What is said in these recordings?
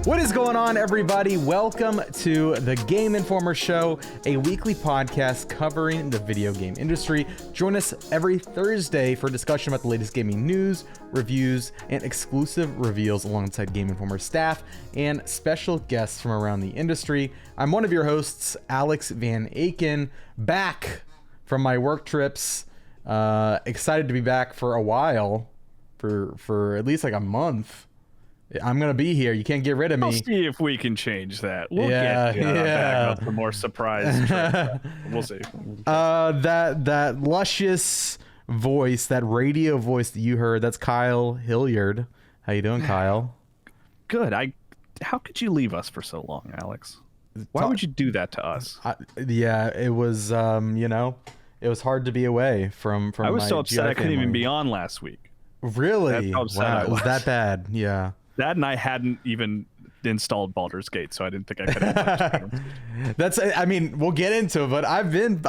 What is going on, everybody? Welcome to the Game Informer Show, a weekly podcast covering the video game industry. Join us every Thursday for a discussion about the latest gaming news, reviews, and exclusive reveals alongside Game Informer staff and special guests from around the industry. I'm one of your hosts, Alex Van Aken, back from my work trips. Excited to be back for a while, for at least like a month. I'm gonna be here. You can't get rid of me. I'll see if we can change that. We'll get back up for more surprise. We'll see. That luscious voice, that radio voice that you heard, that's Kyle Hilliard. How you doing, Kyle? Good. How could you leave us for so long, Alex? Why would you do that to us? It was it was hard to be away from. I was my so upset GI I couldn't family. even be on last week. Really? That's how upset I Wow, it was that bad. Yeah. That, and I hadn't even installed Baldur's Gate, so I didn't think I could have. That's. I mean, we'll get into it, but I've been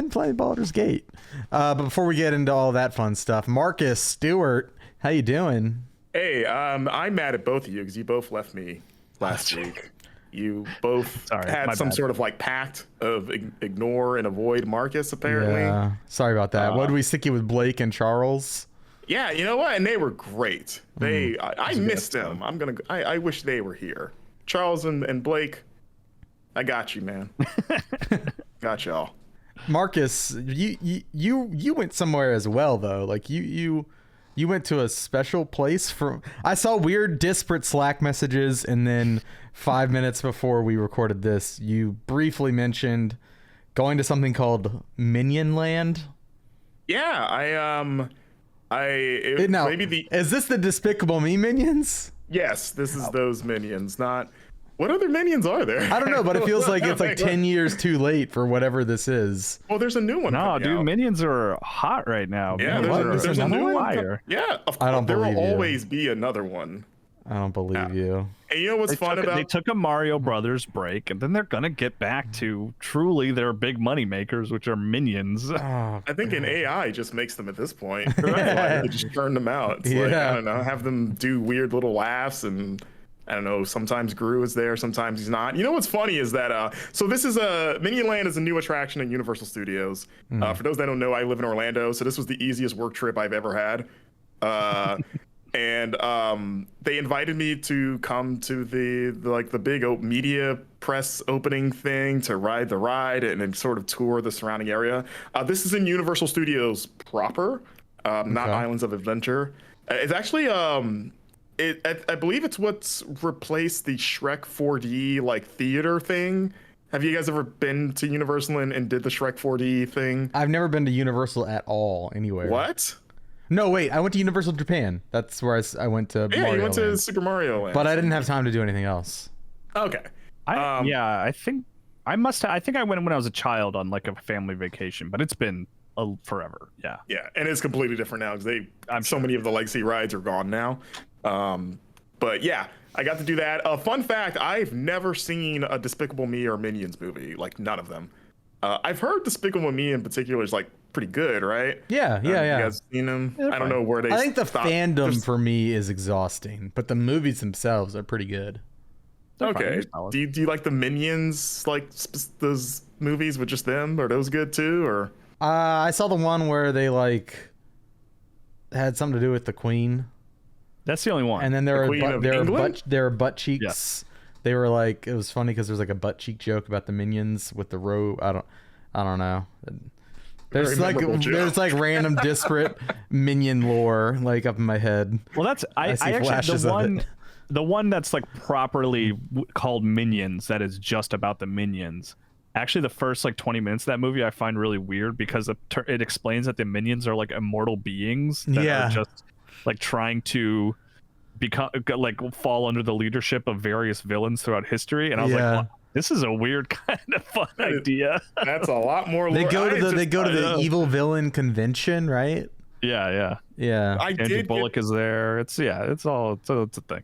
playing Baldur's Gate. But before we get into all that fun stuff, Marcus Stewart, how you doing? Hey, I'm mad at both of you because you both left me last week. You both had some sort of like pact of ignore and avoid Marcus, apparently. Yeah. Sorry about that. What did we stick you with, Blake and Charles? Yeah, you know what? And they were great. I missed them. I wish they were here. Charles and Blake, I got you, man. Got y'all. Marcus, you went somewhere as well, though. Like you went to a special place I saw weird disparate Slack messages, and then 5 minutes before we recorded this, you briefly mentioned going to something called Minion Land. Yeah, is this the Despicable Me Minions? Yes, this is those Minions. Not what other Minions are there? I don't know, but it feels like it's like 10 years too late for whatever this is. Well, there's a new one. No, dude, out. Minions are hot right now. Yeah, there's a new one. Yeah, I don't there believe will you. always be another one. I don't believe you. And you know what's fun about? They took a Mario Brothers break, and then they're gonna get back to truly their big money makers, which are Minions. I think an AI just makes them at this point. That's why they just turned them out. It's like, I don't know, have them do weird little laughs, and I don't know, sometimes Gru is there, sometimes he's not. You know what's funny is that so this is Minion Land is a new attraction at Universal Studios. For those that don't know, I live in Orlando, so this was the easiest work trip I've ever had. And they invited me to come to the big media press opening thing to ride the ride and then sort of tour the surrounding area. This is in Universal Studios proper, not Islands of Adventure. It's actually I believe it's what's replaced the Shrek 4D like theater thing. Have you guys ever been to Universal and did the Shrek 4D thing? I've never been to Universal at all anywhere. What? No, wait. I went to Universal Japan. That's where I went to. Yeah, Mario you went to Land. Super Mario Land. But I didn't have time to do anything else. Okay. I think I went when I was a child on like a family vacation, but it's been forever. Yeah. Yeah, and it's completely different now because so many of the legacy rides are gone now. But yeah, I got to do that. Fun fact: I've never seen a Despicable Me or Minions movie, like none of them. I've heard Despicable Me in particular is like pretty good, right? Yeah. You guys seen them? I don't know where they. I think the stopped. fandom for me is exhausting, but the movies themselves are pretty good. Okay. Do you like the Minions, like those movies with just them? Are those good too? Or I saw the one where they like had something to do with the Queen. That's the only one. And then there were butt cheeks. Yes. They were like, it was funny because there's like a butt cheek joke about the Minions with the robe. I don't know. There's like random disparate Minion lore like up in my head. Well, that's I actually the one that's like properly called Minions, that is just about the Minions. Actually, the first like 20 minutes of that movie I find really weird because it explains that the Minions are like immortal beings that are just like trying to become like fall under the leadership of various villains throughout history, and I was like, well, this is a weird kind of fun idea. That's a lot more. They go to the evil villain convention, right? Yeah. Andrew Bullock is there. It's a thing.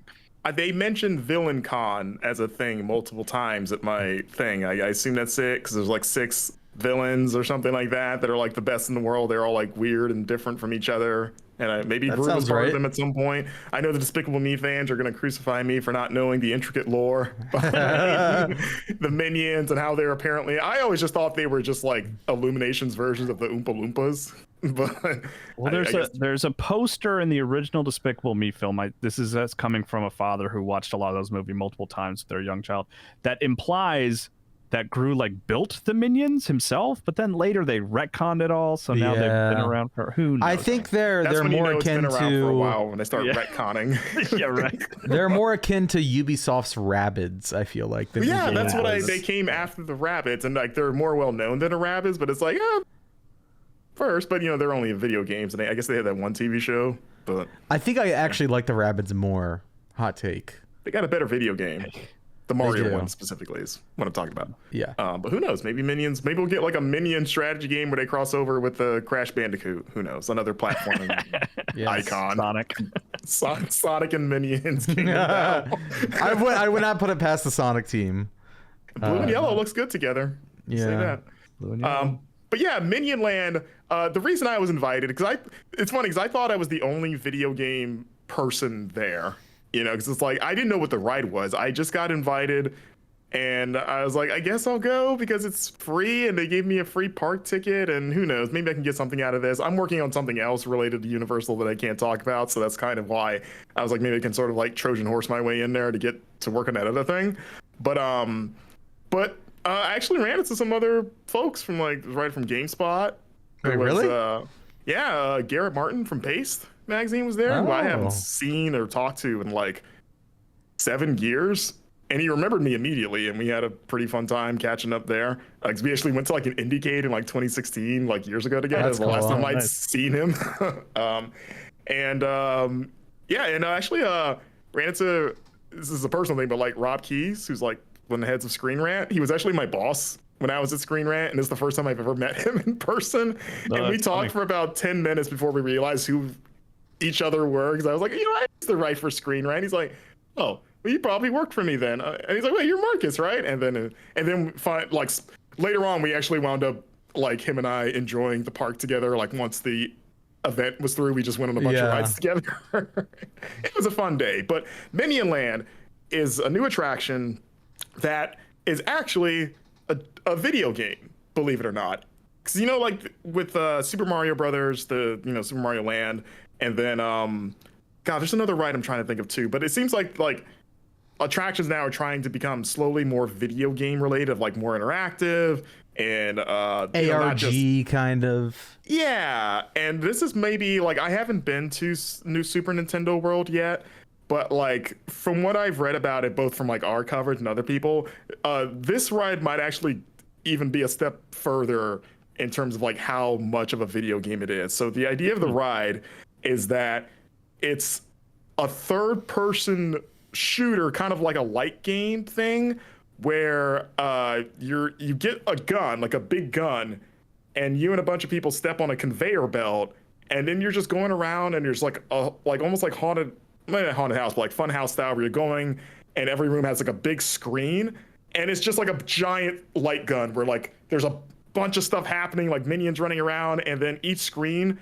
They mentioned Villain Con as a thing multiple times at my thing. I assume that's it because there's like 6 villains or something like that are like the best in the world. They're all like weird and different from each other. And maybe Gru was part of them at some point. I know the Despicable Me fans are going to crucify me for not knowing the intricate lore behind the Minions and how they're apparently. I always just thought they were just like Illumination's versions of the Oompa Loompas. But well, there's a poster in the original Despicable Me film. That's coming from a father who watched a lot of those movies multiple times with their young child. That implies that Gru like built the Minions himself, but then later they retconned it all. So now they've been around for who knows. I think they're more akin to for a while when they start retconning. Yeah, right. They're more akin to Ubisoft's Rabbids. I feel like. That's what they came after the Rabbids, and like they're more well known than a Rabbids, but it's like first, but they're only in video games, and I guess they had that one TV show. But I think I actually like the Rabbids more. Hot take. They got a better video game. The Mario one specifically is what I'm talking about. Yeah. But who knows? Maybe Minions. Maybe we'll get like a Minion strategy game where they cross over with the Crash Bandicoot. Who knows? Another platform icon. Sonic and Minions. I would not put it past the Sonic team. Blue and yellow looks good together. Yeah. Say that. Blue and yellow. But yeah, Minion Land. The reason I was invited it's funny because I thought I was the only video game person there. Because it's like I didn't know what the ride was. I just got invited, and I was like, I guess I'll go because it's free, and they gave me a free park ticket, and who knows, maybe I can get something out of this. I'm working on something else related to Universal that I can't talk about, so that's kind of why I was like, maybe I can sort of like Trojan horse my way in there to get to work on that other thing. But I actually ran into some other folks from right from GameSpot. Wait, really? Garrett Martin from Paste Magazine was there, who I haven't seen or talked to in like 7 years, and he remembered me immediately, and we had a pretty fun time catching up there. We actually went to like an Indiecade in like 2016, like years ago together. That's the last time I'd seen him. And actually ran into, this is a personal thing, but like Rob Keyes, who's like one of the heads of Screen Rant. He was actually my boss when I was at Screen Rant, and this is the first time I've ever met him in person. And we talked for about 10 minutes before we realized who each other were, because I was like, I used to write for Screen Rant. He's like, oh, well, you probably worked for me then. And he's like, wait, you're Marcus, right? And then like later on, we actually wound up like him and I enjoying the park together. Like once the event was through, we just went on a bunch of rides together. It was a fun day. But Minion Land is a new attraction that is actually a video game, believe it or not. Because like with Super Mario Brothers, the Super Mario Land, and then there's another ride I'm trying to think of too. But it seems like attractions now are trying to become slowly more video game related, like more interactive and ARG kind of. Yeah, and this is maybe like I haven't been to new Super Nintendo World yet. But like from what I've read about it, both from like our coverage and other people, this ride might actually even be a step further in terms of like how much of a video game it is. So the idea of the ride is that it's a third-person shooter, kind of like a light game thing, where you get a gun, like a big gun, and you and a bunch of people step on a conveyor belt, and then you're just going around, and there's like almost like haunted house, but like fun house style, where you're going, and every room has like a big screen, and it's just like a giant light gun where like there's a bunch of stuff happening, like minions running around, and then each screen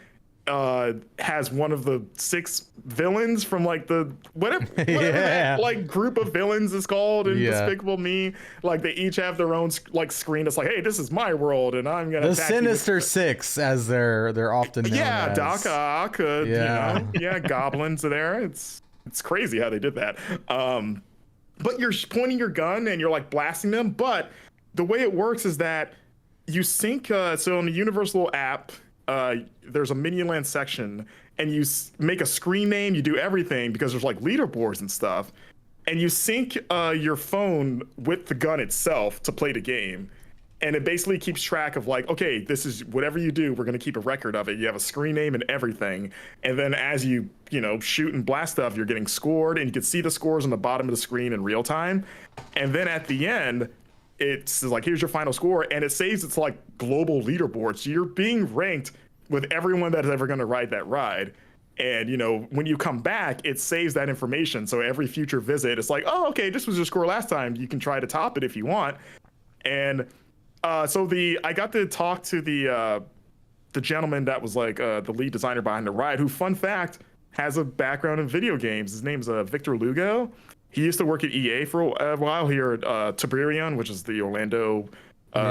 has one of the 6 villains from like the whatever that, like group of villains is called in Despicable Me. Like they each have their own like screen. It's like, hey, this is my world, and I'm gonna the Sinister Six, as they're often known as. Doc Ock, goblins are there. It's crazy how they did that. But you're pointing your gun and you're like blasting them. But the way it works is that you sync. So on the Universal app, there's a Minion Land section, and you make a screen name. You do everything because there's like leaderboards and stuff, and you sync your phone with the gun itself to play the game. And it basically keeps track of like, okay, this is whatever you do, we're going to keep a record of it. You have a screen name and everything. And then as you shoot and blast stuff, you're getting scored, and you can see the scores on the bottom of the screen in real time. And then at the end, it's like, here's your final score, and it saves it's like global leaderboard. So you're being ranked with everyone that's ever going to ride that ride. And, when you come back, it saves that information. So every future visit, it's like, oh, okay, this was your score last time. You can try to top it if you want. And I got to talk to the gentleman that was like the lead designer behind the ride, who, fun fact, has a background in video games. His name's Victor Lugo. He used to work at EA for a while here at Tiberion, which is the Orlando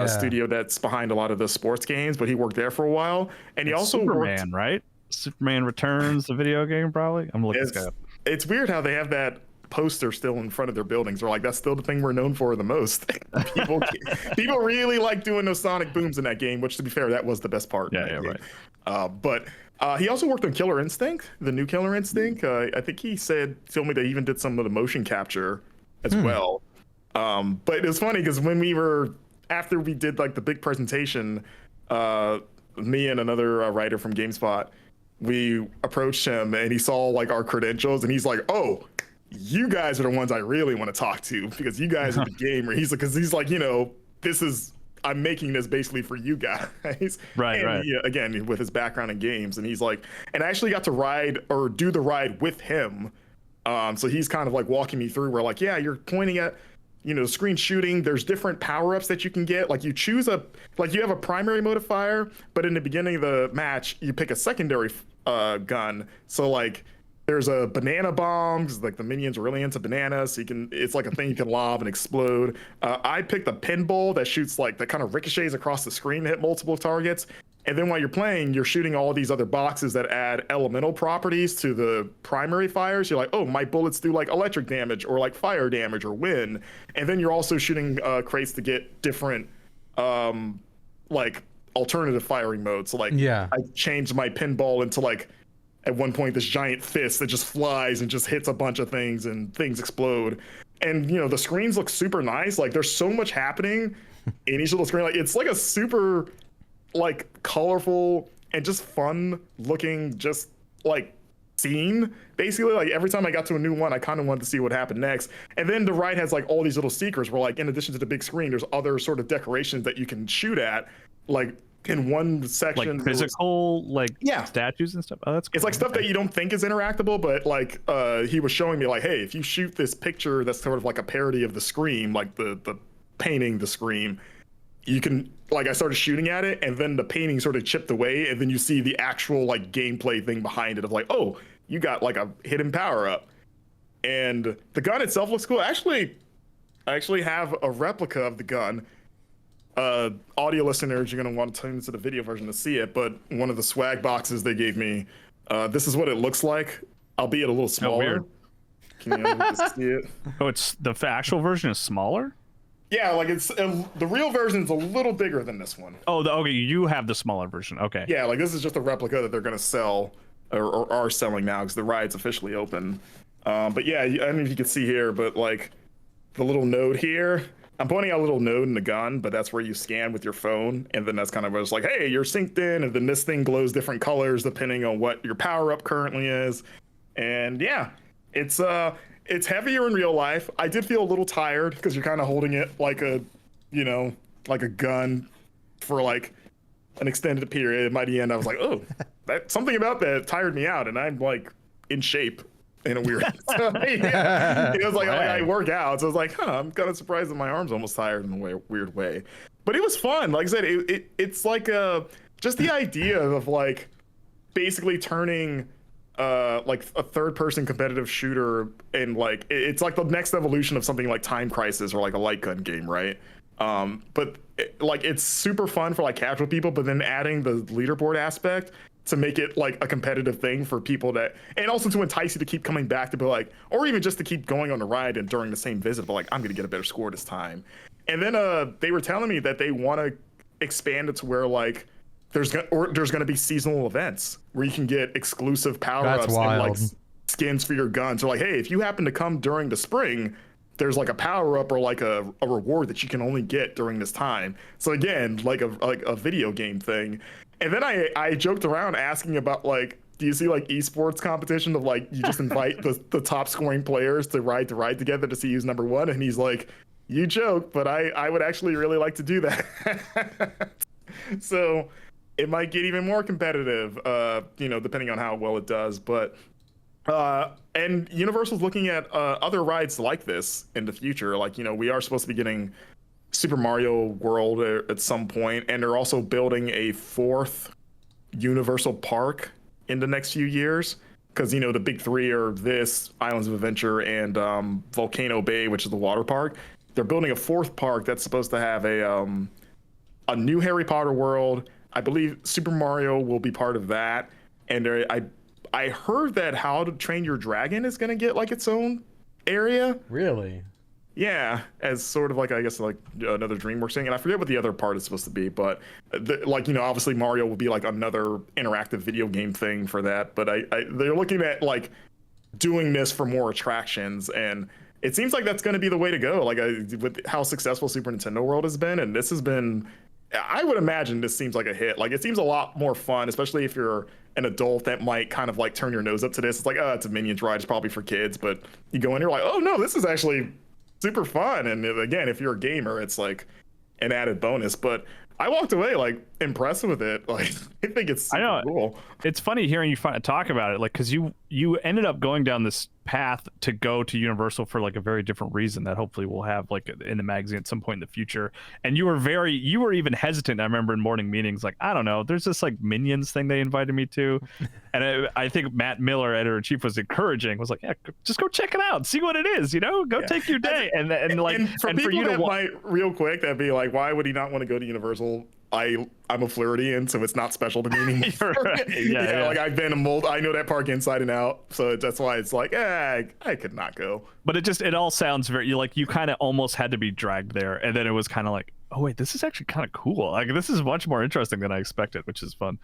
studio that's behind a lot of the sports games, but he worked there for a while. And he also Superman, right? Superman Returns, the video game, probably. I'm looking this guy up. It's weird how they have that poster still in front of their buildings. They're like, that's still the thing we're known for the most. people really like doing those sonic booms in that game, which, to be fair, that was the best part. Yeah, right. But he also worked on Killer Instinct, the new Killer Instinct. I think he told me they even did some of the motion capture as well. But it was funny because after we did like the big presentation, me and another writer from GameSpot, we approached him and he saw like our credentials and he's like, oh, you guys are the ones I really want to talk to because you guys are the gamer. He's like, I'm making this basically for you guys. Right. He, again, with his background in games, and he's like, and I actually got to ride or do the ride with him. So he's kind of like walking me through where like, yeah, you're pointing at, screen shooting. There's different power-ups that you can get. Like you have a primary modifier, but in the beginning of the match, you pick a secondary gun. So like, there's a banana bomb, because like the minions are really into bananas. So it's like a thing you can lob and explode. I picked a pinball that shoots that kind of ricochets across the screen to hit multiple targets. And then while you're playing, you're shooting all these other boxes that add elemental properties to the primary fires. You're like, oh, my bullets do like electric damage or like fire damage or wind. And then you're also shooting crates to get different like alternative firing modes. So like, I changed my pinball into like, at one point, this giant fist that just flies and just hits a bunch of things and things explode. And, the screens look super nice. Like, there's so much happening in each little screen. Like, it's like a super, like, colorful and just fun looking, just like scene. Basically, like every time I got to a new one, I kind of wanted to see what happened next. And then the ride has like all these little secrets where, like, in addition to the big screen, there's other sort of decorations that you can shoot at. Like, in one section, like physical statues and stuff. Oh, that's cool. It's like stuff that you don't think is interactable, but like he was showing me like, hey, if you shoot this picture that's sort of like a parody of the Scream, like the painting the Scream, you can, like, I started shooting at it and then the painting sort of chipped away and then you see the actual like gameplay thing behind it of like, oh, you got like a hidden power up. And the gun itself looks cool. I actually have a replica of the gun. Audio listeners, you're going to want to tune into the video version to see it, but one of the swag boxes they gave me, this is what it looks like, albeit a little smaller. Weird. Can you see it? Oh, it's the actual version is smaller? Yeah, like it's the real version is a little bigger than this one. Oh, okay, you have the smaller version. Okay. Yeah, like this is just a replica that they're going to sell or are selling now because the ride's officially open. But yeah, I don't know if you can see here, but like the little node here, I'm pointing out a little node in the gun, but that's where you scan with your phone. And then that's kind of where it's like, hey, you're synced in. And then this thing glows different colors depending on what your power up currently is. And yeah, it's heavier in real life. I did feel a little tired because you're kind of holding it like a gun for like an extended period. By the end, I was like, oh, something about that tired me out. And I'm like in shape. In a weird yeah. It was like I work out, so I was like, I'm kind of surprised that my arm's almost tired in a weird way. But it was fun. Like I said, it's like just the idea of like basically turning like a third-person competitive shooter and like it's like the next evolution of something like Time Crisis or like a light gun game, right? But it's super fun for like casual people, but then adding the leaderboard aspect to make it like a competitive thing for people and also to entice you to keep coming back to be like, or even just to keep going on the ride and during the same visit, but like, I'm going to get a better score this time. And then they were telling me that they want to expand it to where like there's going to be seasonal events where you can get exclusive power-ups and like skins for your guns. So like, hey, if you happen to come during the spring, there's like a power-up or like a reward that you can only get during this time. So again, like a video game thing. And then I joked around asking about like, do you see like esports competition of like you just invite the top scoring players to ride together to see who's number one? And he's like, you joke, but I would actually really like to do that. So it might get even more competitive, depending on how well it does. But and Universal's looking at other rides like this in the future. Like, we are supposed to be getting Super Mario World at some point, and they're also building a 4th Universal Park in the next few years. Because, you know, the big 3 are this, Islands of Adventure, and Volcano Bay, which is the water park. They're building a 4th park that's supposed to have a new Harry Potter world. I believe Super Mario will be part of that. And I heard that How to Train Your Dragon is going to get like its own area. Really? Yeah, as sort of like, I guess, like another DreamWorks thing. And I forget what the other part is supposed to be, but like, you know, obviously Mario will be like another interactive video game thing for that. But they're looking at like doing this for more attractions, and it seems like that's going to be the way to go. Like with how successful Super Nintendo World has been, and this has been, I would imagine this seems like a hit. Like it seems a lot more fun, especially if you're an adult that might kind of like turn your nose up to this. It's like, oh, it's a Minions ride. It's probably for kids. But you go in, you're like, oh no, this is actually super fun. And again, if you're a gamer, it's like an added bonus. But I walked away like impressed with it. Like I think it's super cool. It's funny hearing you talk about it, like because you ended up going down this path to go to Universal for like a very different reason that hopefully we'll have like in the magazine at some point in the future. And you were even hesitant. I remember in morning meetings, like, I don't know, there's this like Minions thing they invited me to, and I think Matt Miller, editor-in-chief, was encouraging, was like, yeah, just go check it out, see what it is, you know, go take your day. And for you that might real quick, that'd be like, why would he not want to go to Universal? I'm a Floridian, so it's not special to me anymore. Right. Yeah. Like I've been I know that park inside and out, so that's why it's like, I could not go. But it all sounds very, you kind of almost had to be dragged there, and then it was kind of like, oh wait, this is actually kind of cool. Like this is much more interesting than I expected, which is fun.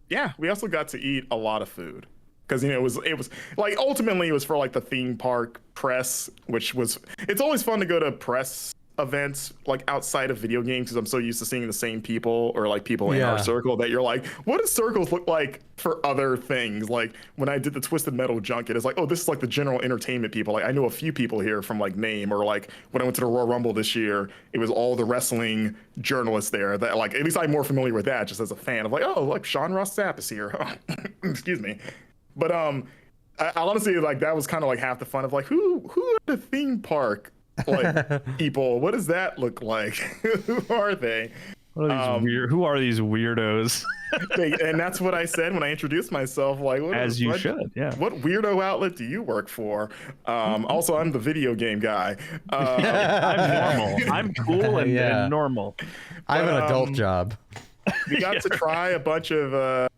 Yeah, we also got to eat a lot of food because, you know, it was like ultimately it was for like the theme park press, which was, it's always fun to go to press events like outside of video games because I'm so used to seeing the same people or like people in our circle that you're like, what does circles look like for other things? Like when I did the Twisted Metal junket, it's like, oh, this is like the general entertainment people. Like I know a few people here from like name, or like when I went to the Royal Rumble this year, it was all the wrestling journalists there that like, at least I'm more familiar with that just as a fan of like, oh, like Sean Ross Sapp is here. Excuse me. But I honestly, like that was kind of like half the fun of like, who are the theme park like people? What does that look like? Who are they? Who are these weirdos? And that's what I said when I introduced myself. Like, should. Yeah. What weirdo outlet do you work for? Also, I'm the video game guy. I'm normal. I'm cool and normal. I have an adult job. We got to try a bunch of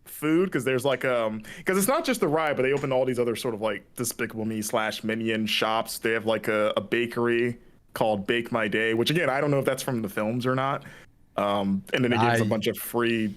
food because there's like because it's not just the ride, but they opened all these other sort of like Despicable Me / Minion shops. They have like a bakery called Bake My Day, which again, I don't know if that's from the films or not. And then it gives a bunch of free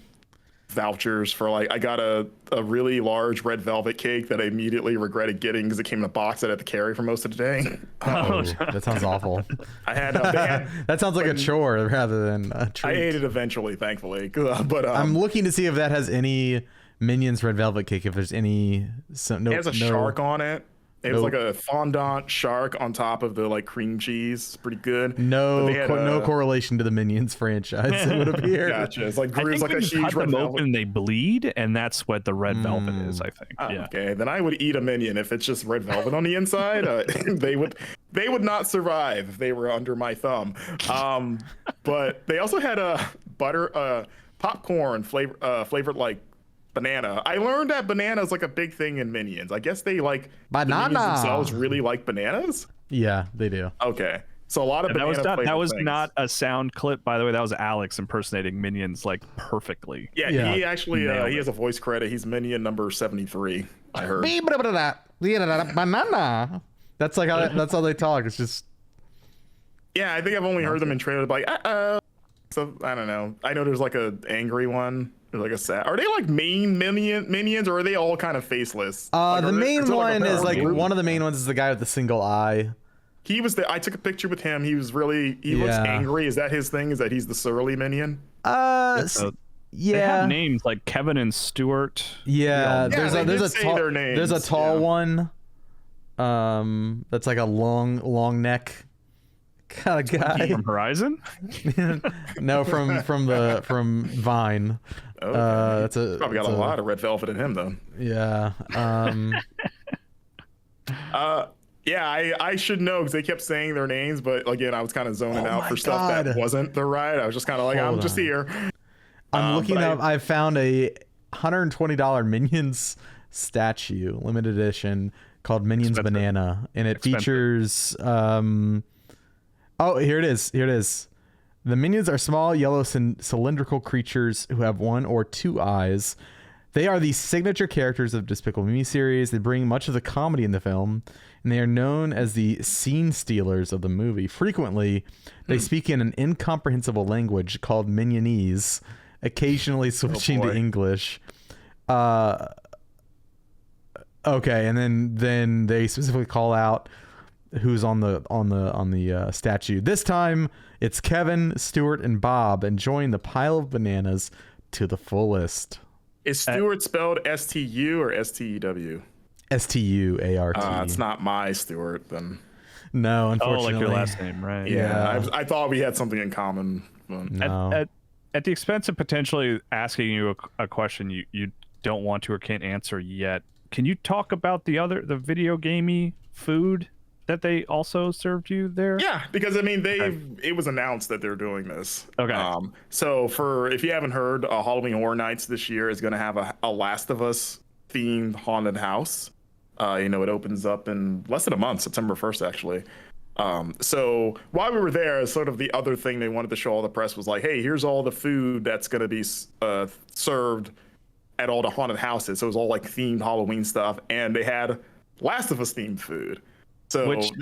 vouchers for like, I got a really large red velvet cake that I immediately regretted getting because it came in a box that I had to carry for most of the day. Oh, that sounds awful. I had that sounds like a chore rather than a treat. I ate it eventually, thankfully. But I'm looking to see if that has any Minions red velvet cake. If there's any, it has a shark on it. It was like a fondant shark on top of the like cream cheese. It's pretty good. No correlation to the Minions franchise, it would appear. Gotcha. It's like grooves like a huge cut red them velvet. Open, they bleed, and that's what the red velvet is, I think. Okay, then I would eat a Minion if it's just red velvet on the inside. They would not survive if they were under my thumb. But they also had a popcorn flavored like banana. I learned that banana is like a big thing in Minions. I guess they like banana. The Minions themselves really like bananas. Yeah, they do. Okay, so a lot of banana. That was things. Not a sound clip, by the way. That was Alex impersonating Minions like perfectly. Yeah. He actually he has a voice credit. He's Minion number 73. I heard. Banana. That's like that's how they talk. It's just. Yeah, I think I've only heard them in trailers. Like, so I don't know. I know there's like a angry one. There's like a sad. Are they like main minions, or are they all kind of faceless? The main one is like one of the main ones is the guy with the single eye. He was I took a picture with him. He was really looks angry. Is that his thing? Is that he's the surly minion? Yeah. They have names like Kevin and Stuart. Yeah. There's a tall one. That's like a long neck kind of guy. From Horizon? No, from Vine. Okay. That's probably got a lot of red velvet in him though. Yeah. Yeah, I should know because they kept saying their names, but again, I was kind of zoning out for stuff that wasn't the ride. I was just kind of like, I'm just here. I'm looking up. I found a $120 Minions statue, limited edition, called Minions Banana, and it features. Oh, here it is. Here it is. The Minions are small, yellow, cylindrical creatures who have one or two eyes. They are the signature characters of Despicable Me series. They bring much of the comedy in the film, and they are known as the scene stealers of the movie. Frequently, they speak in an incomprehensible language called Minionese, occasionally switching to English. Okay, and then they specifically call out who's on the statue. This time, it's Kevin, Stuart, and Bob enjoying the pile of bananas to the fullest. Is Stuart spelled S-T-U or S-T-E-W? S-T-U-A-R-T. It's not my Stuart, then. No, unfortunately. Oh, like your last name, right? Yeah. I thought we had something in common. No. At the expense of potentially asking you a question you don't want to or can't answer yet, can you talk about the video gamey food that they also served you there? Yeah, because I mean, it was announced that they're doing this. Okay. So if you haven't heard, Halloween Horror Nights this year is going to have a Last of Us themed haunted house. It opens up in less than a month, September 1st, actually. So while we were there, sort of the other thing they wanted to show all the press was like, hey, here's all the food that's going to be served at all the haunted houses. So it was all like themed Halloween stuff, and they had Last of Us themed food. So, which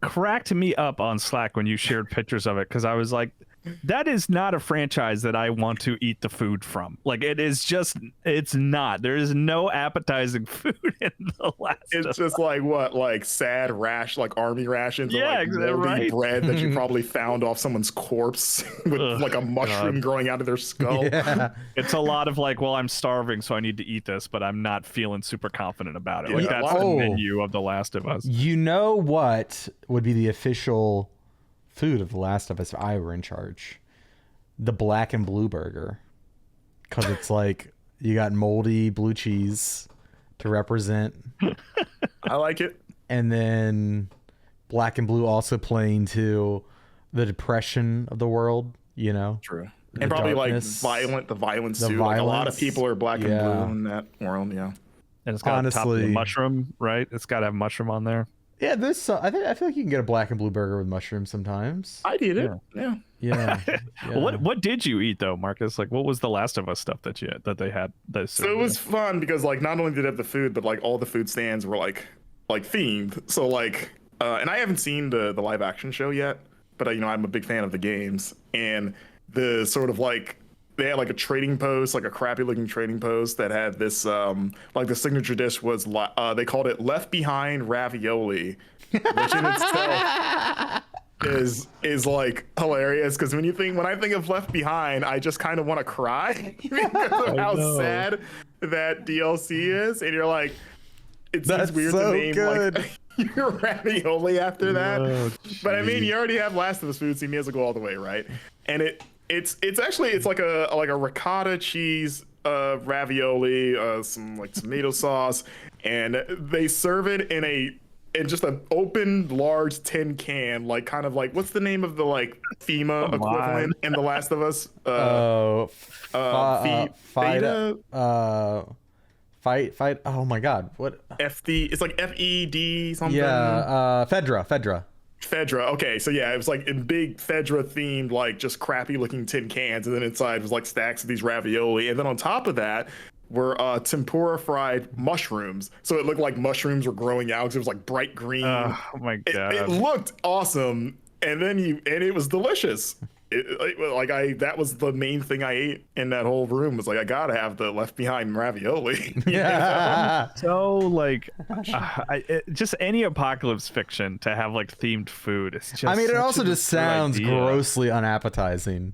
cracked me up on Slack when you shared pictures of it, because I was like, that is not a franchise that I want to eat the food from. Like, it's not. There is no appetizing food in the last. It's just like sad like army rations, yeah, or like moldy bread that you probably found off someone's corpse with like a mushroom growing out of their skull. Yeah. It's a lot of like, well, I'm starving, so I need to eat this, but I'm not feeling super confident about it. Like that's the menu of The Last of Us. You know what would be the official food of The Last of Us if I were in charge? The black and blue burger, because it's like you got moldy blue cheese to represent. I like it. And then black and blue also playing to the depression of the world, True. And probably darkness, the violence too. Like a lot of people are black and blue in that world. Yeah. And it's got to top the mushroom, right? It's got to have mushroom on there. Yeah, I feel like you can get a black and blue burger with mushrooms sometimes. I did it. Yeah. Well, what did you eat though, Marcus? Like, what was the Last of Us stuff that they had? So it was fun because like not only did it have the food, but like all the food stands were like themed. So like, and I haven't seen the live action show yet, but I'm a big fan of the games, and the sort of like they had like a trading post, like a crappy looking trading post that had this like the signature dish was they called it Left Behind Ravioli, which in itself is like hilarious, because when I think of Left Behind, I just kind of want to cry because of how sad that DLC is, and you're like, it seems weird to name good. like your ravioli after that. But I mean, you already have Last of Us food, so you may as well go all the way, right? And it's like a ricotta cheese ravioli, some like tomato sauce, and they serve it in just an open large tin can, like kind of like, what's the name of the like FEMA equivalent in The Last of Us? Fight. Oh my God, what? FD. It's like FED something. Yeah, Fedra. Okay, so yeah, it was like in big Fedra themed, like just crappy looking tin cans, and then inside was like stacks of these ravioli, and then on top of that were tempura fried mushrooms. So it looked like mushrooms were growing out because it was like bright green. Oh my God, it looked awesome, and it was delicious. That was the main thing I ate in that whole room, was like, I gotta have the Left Behind ravioli. Yeah. So like, just any apocalypse fiction to have like themed food. It's just. I mean, it also just sounds grossly unappetizing.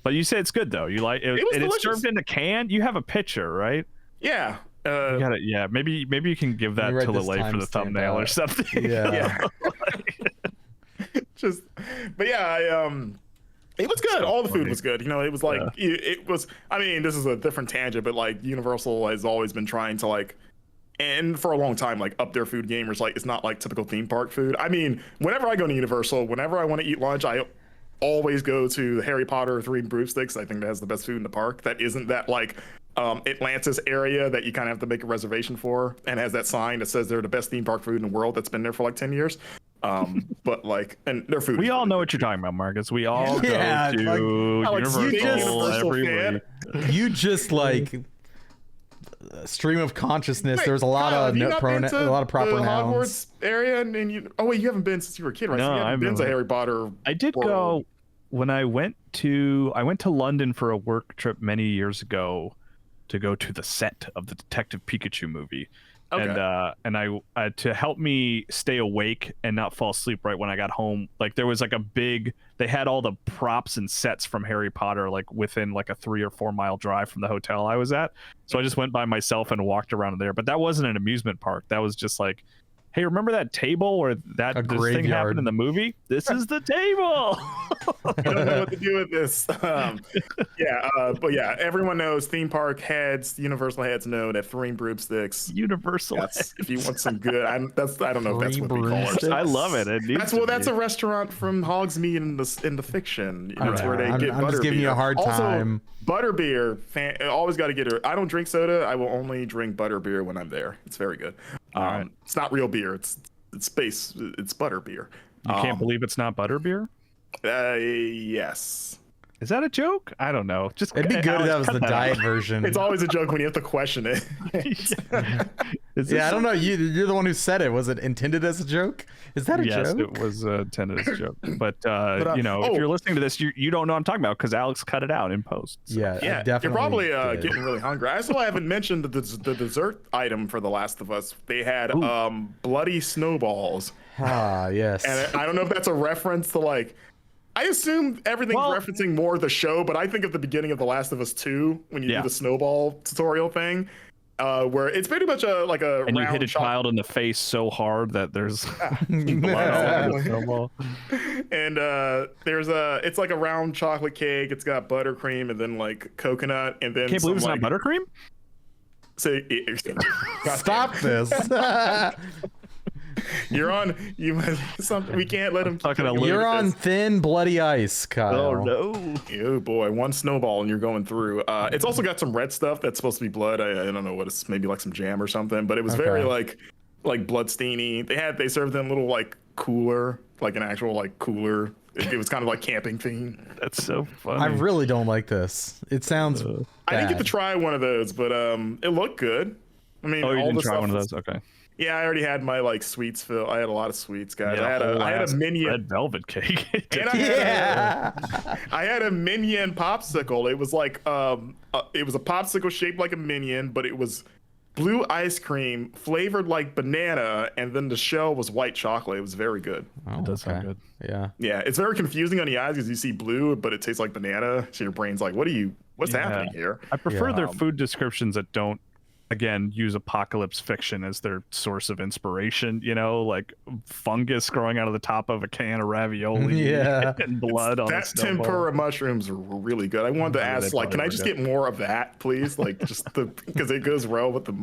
But you say it's good though. You like it, and it's served in a can. You have a picture, right? Yeah. You got it. Yeah. Maybe you can give that to Lele for the thumbnail or something. Yeah. But yeah, it was good. All the food was good. It was like, it was, I mean, this is a different tangent, but like Universal has always been trying to like and for a long time, like up their food gamers, like it's not like typical theme park food. I mean, whenever I go to Universal, whenever I want to eat lunch, I always go to Harry Potter Three Broomsticks. I think that has the best food in the park. That isn't that like Atlantis area that you kind of have to make a reservation for, and has that sign that says they're the best theme park food in the world that's been there for like 10 years. But like, and their food. We all know what you're talking about, Marcus. We all go to Universal every week. You just like stream of consciousness. There's a lot of a lot of proper nouns. Hogwarts area, and you. Oh wait, you haven't been since you were a kid, right? No, so you haven't been to Harry Potter. I did go when I went to London for a work trip many years ago to go to the set of the Detective Pikachu movie. Okay. And I to help me stay awake and not fall asleep right when I got home, like there was like they had all the props and sets from Harry Potter like within like a 3 or 4 mile drive from the hotel I was at. So I just went by myself and walked around there. But that wasn't an amusement park. That was just like, hey, remember that table where this thing happened in the movie? This is the table. I don't know what to do with this. But yeah, everyone knows theme park heads, Universal heads know that Three Broomsticks. Universal heads. If you want some good, I don't know if that's what we call it. I love it. That's a restaurant from Hogsmeade in the fiction. That's where they get butterbeer. I'm just giving you a hard time. Also, butterbeer, always got to get it. I don't drink soda. I will only drink butterbeer when I'm there. It's very good. It's not real beer. It's space. It's butterbeer. You can't believe it's not butterbeer? Yes. Is that a joke? I don't know. Just it'd be good if that was the diet version. It's always a joke when you have to question it. I don't know. You're the one who said it. Was it intended as a joke? Is that a joke? Yes, it was intended as a joke. But if you're listening to this, you don't know what I'm talking about because Alex cut it out in post. So. Yeah, definitely. You're probably getting really hungry. I still haven't mentioned the dessert item for The Last of Us. They had bloody snowballs. Ah, yes. And I don't know if that's a reference to like. I assume everything's referencing more the show, but I think of the beginning of The Last of Us 2 when you do the snowball tutorial thing, where it's pretty much and you hit a child in the face so hard that there's blood all over the snowball. And it's like a round chocolate cake. It's got buttercream and then like coconut and then. Can't believe it's not buttercream. So stop this. You're on. We can't let him. You're on thin, bloody ice, Kyle. Oh no! Oh boy, one snowball and you're going through. It's also got some red stuff that's supposed to be blood. I don't know what it's. Maybe like some jam or something. But it was very like bloodstainy. They served them a little like cooler, like an actual like cooler. It was kind of like camping theme. That's so funny. I really don't like this. It sounds. I didn't get to try one of those, but it looked good. I mean, you didn't try one of those? Okay. Yeah, I already had my like sweets fill. I had a lot of sweets, guys. I had a Minion red velvet cake. And I had a Minion popsicle. It was like it was a popsicle shaped like a Minion, but it was blue ice cream flavored like banana, and then the shell was white chocolate. It was very good. Oh, it does sound good. Yeah, it's very confusing on the eyes because you see blue, but it tastes like banana. So your brain's like, what's happening here? I prefer their food descriptions that don't, again, use apocalypse fiction as their source of inspiration, like fungus growing out of the top of a can of ravioli and blood on that tempura mushrooms are really good. I wanted to ask, like, can I just get more of that, please? Like, just because it goes well with the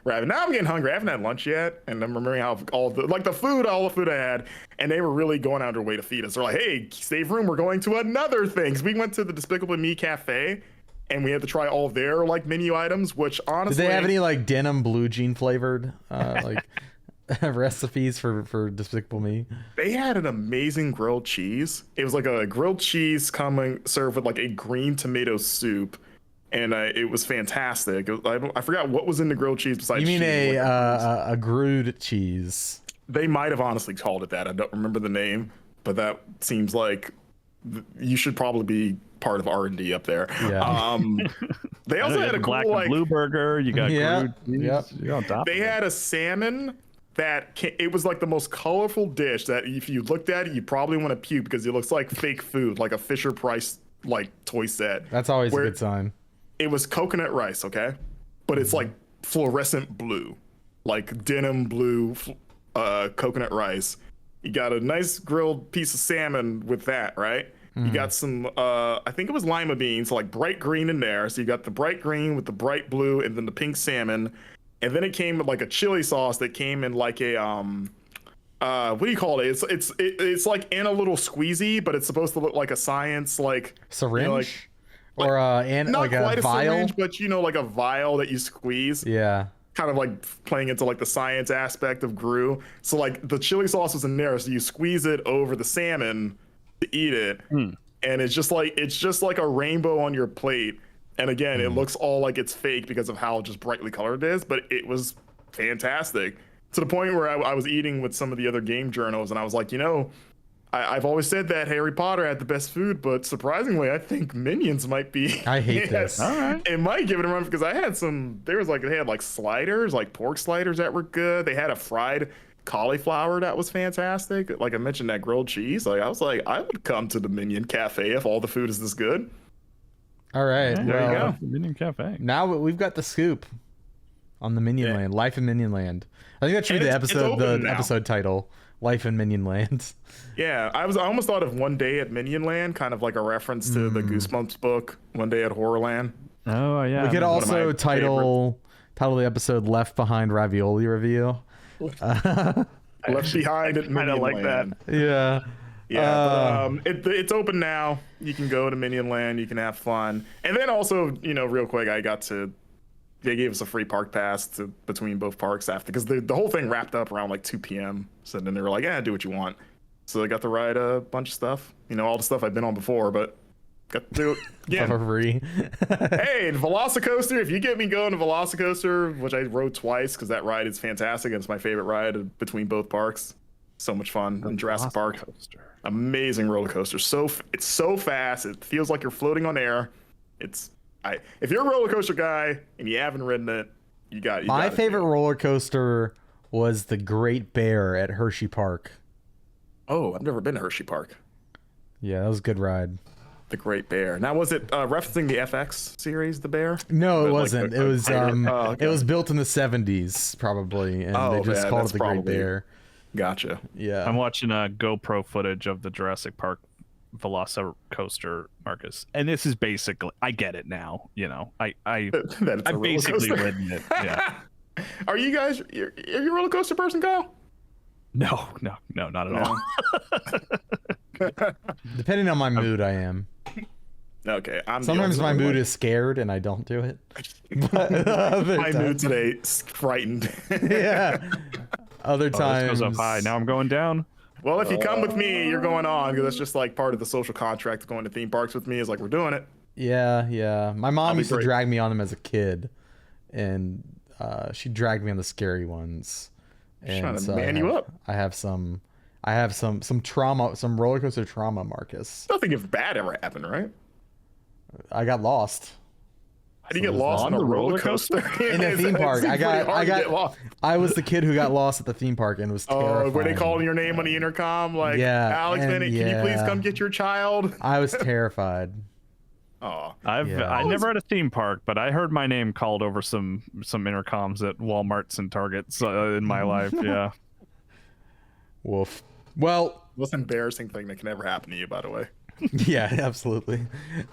ravioli. Now I'm getting hungry. I haven't had lunch yet, and I'm remembering how all the food I had, and they were really going out of their way to feed us. They're like, hey, save room. We're going to another thing. So we went to the Despicable Me Cafe. And we had to try all of their like menu items, which honestly, did they have any like denim blue jean flavored like recipes for Despicable Me? They had an amazing grilled cheese. It was like a grilled cheese served with like a green tomato soup, and it was fantastic. I forgot what was in the grilled cheese besides. You mean cheese. a grilled cheese? They might have honestly called it that. I don't remember the name, but that seems like you should probably be part of R&D up there. They also had a black cool and blue burger. You got They had a salmon that it was like the most colorful dish that if you looked at it, you probably want to puke because it looks like fake food, like a Fisher Price like toy set. That's always a good sign. It was coconut rice, okay, but it's like fluorescent blue, like denim blue coconut rice. You got a nice grilled piece of salmon with that, right? You got some, I think it was lima beans, like bright green in there. So you got the bright green with the bright blue and then the pink salmon. and then it came with like a chili sauce that came in like a what do you call it? It's like in a little squeezy, but it's supposed to look like a science like syringe, or and not like quite a vial, syringe, but like a vial that you squeeze. Yeah. Kind of like playing into like the science aspect of Gru. So like the chili sauce was in there, so you squeeze it over the salmon to eat it, and it's just like a rainbow on your plate. And again, it looks all like it's fake because of how just brightly colored it is, but it was fantastic to the point where I was eating with some of the other game journals, and I was like, I've always said that Harry Potter had the best food, but surprisingly, I think Minions might be. I hate this. All right. It might give it a run because I had they had like sliders, like pork sliders that were good. They had a fried cauliflower that was fantastic. Like I mentioned, that grilled cheese. Like I was like, I would come to the Minion Cafe if all the food is this good. All right. Yeah, there you go. Minion Cafe. Now we've got the scoop on the Minion Land, Life in Minion Land. I think that should be the episode title, Life in Minion Land. Yeah, I almost thought of One Day at Minion Land, kind of like a reference to the Goosebumps book, One Day at Horrorland. Oh yeah. We could also title the episode Left Behind Ravioli Review. Left Behind at Minion like Land. That. Yeah. Yeah, but, it's open now. You can go to Minion Land. You can have fun. And then also, real quick, they gave us a free park pass between both parks after, because the whole thing wrapped up around like 2 p.m. So then they were like, do what you want. So I got to ride a bunch of stuff, all the stuff I've been on before, but got to do it again. For free. Hey, Velocicoaster, if you get me going to Velocicoaster, which I rode twice because that ride is fantastic, and it's my favorite ride between both parks. So much fun. And Jurassic Park. Amazing roller coaster. It's so fast. It feels like you're floating on air. If you're a roller coaster guy and you haven't ridden it, you got my favorite roller coaster was the Great Bear at Hershey Park. Oh, I've never been to Hershey Park. Yeah, that was a good ride. The Great Bear. Now, was it referencing the FX series, The Bear? No, it wasn't. It was it was built in the 70s probably, and they just called it the Great Bear. Gotcha. Yeah. I'm watching GoPro footage of the Jurassic Park Velocicoaster, Marcus, and this is basically, I get it now. I basically ridden it. Yeah. Are you guys? Are you a roller coaster person, Kyle? No, not at all. Depending on my mood, I am. Okay. Sometimes my mood is scared and I don't do it. But my mood today is frightened. Yeah. Other times. This goes up high. Now I'm going down. Well, if you come with me, you're going on, because that's just like part of the social contract of going to theme parks with me, is like, we're doing it. Yeah. My mom used to drag me on them as a kid, and she dragged me on the scary ones. And trying to man you up. I have some trauma, some roller coaster trauma, Marcus. Nothing if bad ever happened, right? I got lost. How do you get lost on a roller coaster? In a theme park. I was the kid who got lost at the theme park and was terrified. Oh, were they calling your name on the intercom? Like, Alex Van Aken, can you please come get your child? I was terrified. Oh, I never had a theme park, but I heard my name called over some intercoms at Walmarts and Targets in my life. Yeah. Woof. Well, most embarrassing thing that can ever happen to you, by the way. Yeah, absolutely.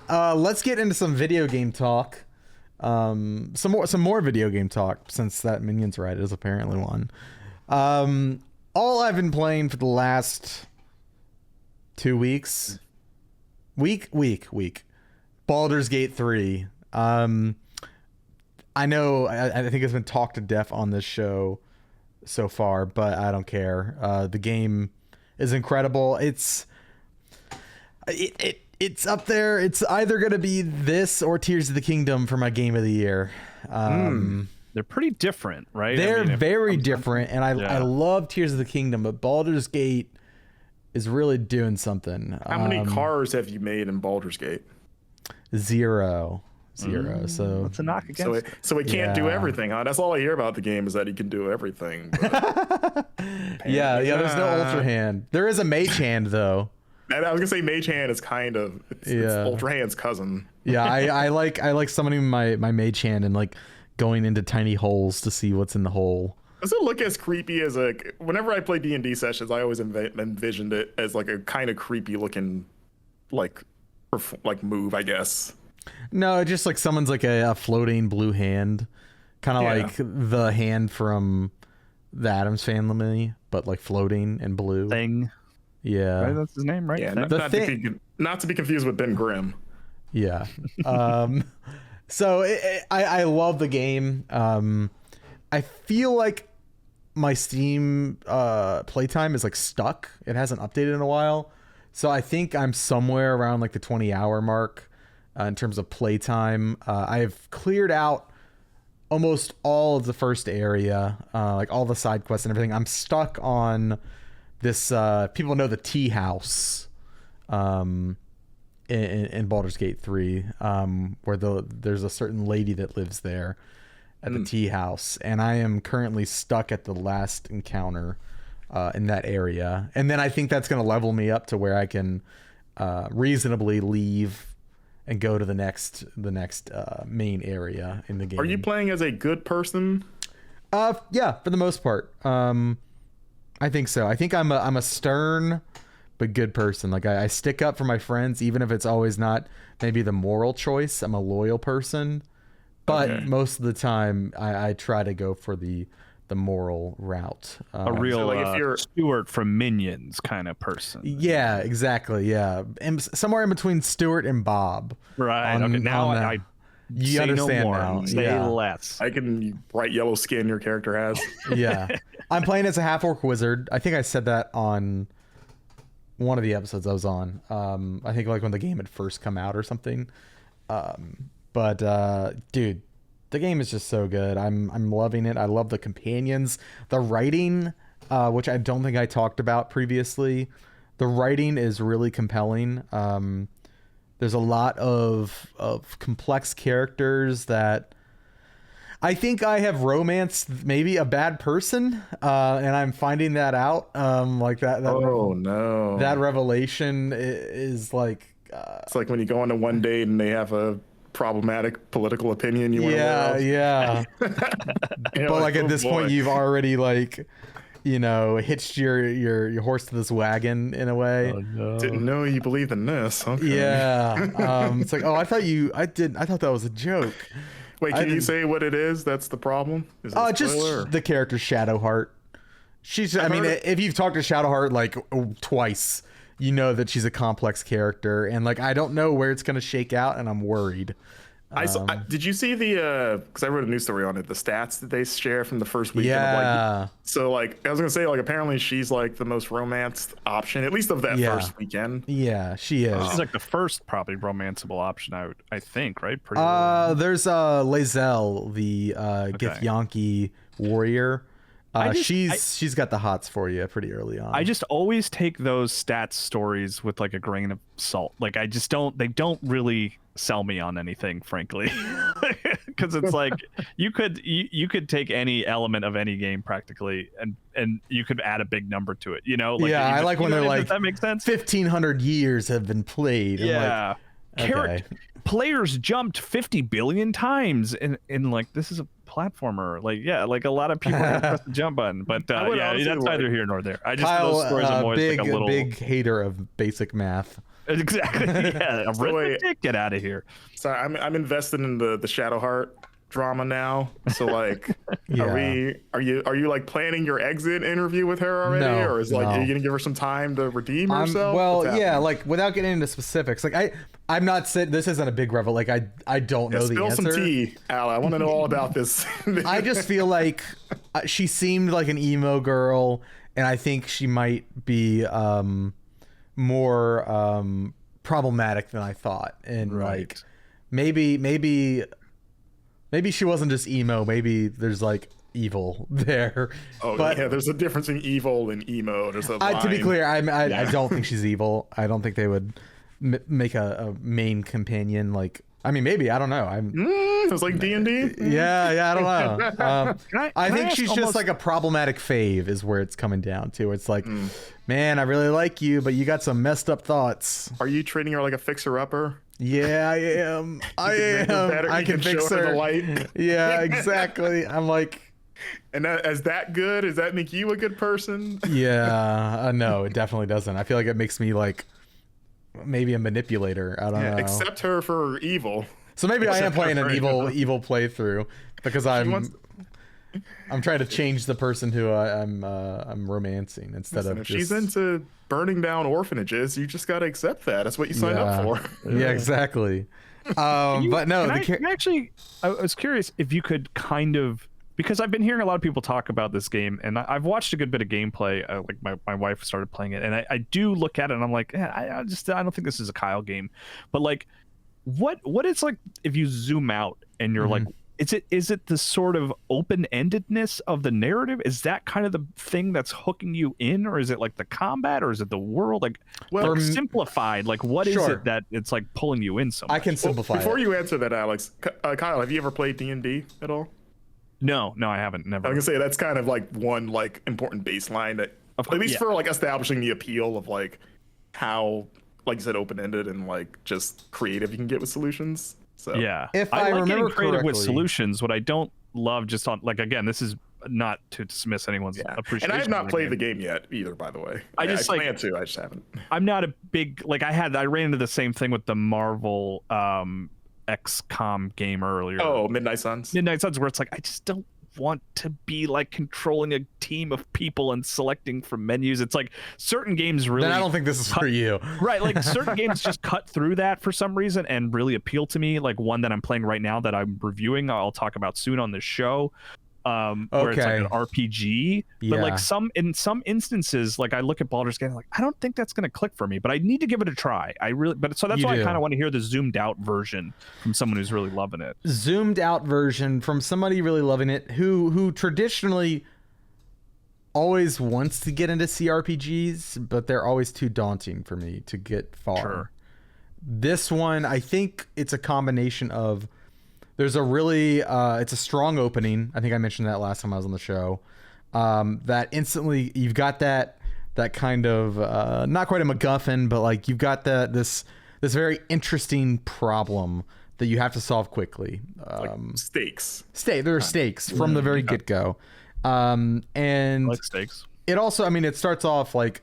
Let's get into some video game talk. Some more video game talk, since that Minions ride is apparently one. All I've been playing for the last 2 weeks, week, Baldur's Gate 3. I know I think it's been talked to death on this show so far, but I don't care. The game is incredible. It's up there. It's either going to be this or Tears of the Kingdom for my game of the year. They're pretty different, right? They're very different, and I love Tears of the Kingdom, but Baldur's Gate is really doing something. How many cars have you made in Baldur's Gate? Zero. So what's a knock against it? So it can't do everything, huh? That's all I hear about the game, is that he can do everything. Yeah. There's no Ultra Hand. There is a Mage Hand though. And I was gonna say Mage Hand is kind of it's Ultra Hand's cousin. Yeah, I like summoning my Mage Hand and like going into tiny holes to see what's in the hole. Does it look as creepy as whenever I play D&D sessions, I always envisioned it as like a kind of creepy looking like move, I guess. No, it just like summons like a floating blue hand kind of like the hand from the Addams Family, but like floating in blue. Thing. Yeah, right, that's his name, right? Yeah, Thing? not to be confused with Ben Grimm. Yeah. So I love the game. I feel like my Steam playtime is like stuck. It hasn't updated in a while. So I think I'm somewhere around like the 20-hour mark in terms of playtime. I've cleared out almost all of the first area, like all the side quests and everything. I'm stuck on this, people know the tea house in Baldur's Gate 3, where there's a certain lady that lives there at the tea house, and I am currently stuck at the last encounter in that area. And then I think that's going to level me up to where I can reasonably leave and go to the next main area in the game. Are you playing as a good person? Yeah, for the most part. I think so. I think I'm a stern but good person. Like I stick up for my friends, even if it's always not maybe the moral choice. I'm a loyal person, but most of the time I try to go for the moral route. A real so like if you're Stuart from Minions kind of person. Yeah, exactly. Yeah, and somewhere in between Stuart and Bob. Right. Okay. Now I you understand no more. now. Say less. I can bright yellow skin your character has. Yeah, I'm playing as a half-orc wizard. I think I said that on one of the episodes I was on. I think like when the game had first come out or something. But dude, the game is just so good. I'm loving it. I love the companions, the writing, which I don't think I talked about previously. The writing is really compelling. There's a lot of complex characters that I think I have romanced maybe a bad person, and I'm finding that out. Like that. Oh no! That revelation is like. It's like when you go on a one date and they have a problematic political opinion. You want to yeah. But like at this point, you've already like, hitched your horse to this wagon in a way. Oh, no. Didn't know you believed in this. Okay. Yeah. It's like, I thought that was a joke. Wait, can you say what it is? That's the problem? Is it just the character Shadowheart. If you've talked to Shadowheart like twice, you know that she's a complex character, and like I don't know where it's gonna shake out, and I'm worried. Did you see the because I wrote a news story on it, the stats that they share from the first weekend? Yeah. So like I was gonna say, like apparently she's like the most romanced option, at least of that first weekend. Yeah, she is. She's like the first probably romanceable option, I think, right? Pretty there's Lae'zel, the Githyanki warrior. She's got the hots for you pretty early on. I just always take those stats stories with like a grain of salt. Like they don't really sell me on anything, frankly, because it's like you could take any element of any game practically and you could add a big number to it. Like, I like when they're like, does that make sense? 1,500 years have been played. Yeah. Players jumped 50 billion times in like, this is a platformer. Like a lot of people press the jump button, but that's neither here nor there. I just Kyle, those stories are always big, like a little big hater of basic math. Exactly. Yeah. Arithmetic, get out of here. Sorry, I'm invested in the Shadowheart drama now. So like, are you like planning your exit interview with her already, or is like are you gonna give her some time to redeem herself? Well, yeah, like without getting into specifics, like I'm not saying this isn't a big revel. Like I don't know the answer. Spill some tea, Al. I want to know all about this. I just feel like she seemed like an emo girl, and I think she might be more problematic than I thought, and like maybe she wasn't just emo. Maybe there's like evil there. But there's a difference in evil and emo. There's a line. To be clear, I don't think she's evil. I don't think they would make a main companion. Like, I mean, maybe, I don't know. It's like D&D. Yeah, I don't know. I think she's just like a problematic fave is where it's coming down to. It's like, man, I really like you, but you got some messed up thoughts. Are you treating her like a fixer-upper? Yeah, I am. I can fix her. The light. Yeah, exactly. I'm like, and as that good? Does that make you a good person? Yeah, no, it definitely doesn't. I feel like it makes me like maybe a manipulator. I don't know. Accept her for evil. So maybe I am playing an evil playthrough because I'm trying to change the person who I'm romancing instead of if she's into burning down orphanages, you just got to accept that. That's what you signed up for. Yeah, exactly. But no, I was curious if you could kind of, because I've been hearing a lot of people talk about this game, and I've watched a good bit of gameplay. Like my wife started playing it, and I do look at it, and I'm like, I don't think this is a Kyle game. But like, what it's like if you zoom out and you're like, is it the sort of open-endedness of the narrative? Is that kind of the thing that's hooking you in, or is it like the combat, or is it the world? Like, simplified, like what is it that it's like pulling you in so much? I can simplify before you answer that, Alex. Kyle, have you ever played D&D at all? No, I haven't. Never. I was gonna say that's kind of like one like important baseline that, at least for like establishing the appeal of like how, like you said, open-ended and like just creative you can get with solutions. So yeah, if I like remember creative correctly with solutions, what I don't love just on, like, again, this is not to dismiss anyone's appreciation. And I have not played the game yet either, by the way. I plan to, I just haven't. I'm not a big, like, I ran into the same thing with the Marvel XCOM game earlier. Oh, Midnight Suns, where it's like, I just don't want to be like controlling a team of people and selecting from menus. It's like certain games really, then I don't think this is for you. Right, like certain games just cut through that for some reason and really appeal to me. Like one that I'm playing right now that I'm reviewing, I'll talk about soon on this show, where it's like an RPG. But like in some instances, like I look at Baldur's Gate, like I don't think that's going to click for me, but I need to give it a try. So that's why I kind of want to hear the zoomed out version from someone who's really loving it. Zoomed out version from somebody really loving it, who traditionally always wants to get into CRPGs, but they're always too daunting for me to get far. Sure. This one, I think it's a combination of, there's a really, it's a strong opening. I think I mentioned that last time I was on the show. That instantly, you've got that kind of, not quite a MacGuffin, but like you've got this very interesting problem that you have to solve quickly. Like stakes. There are stakes from the very get-go. And I like stakes. It also, I mean, it starts off like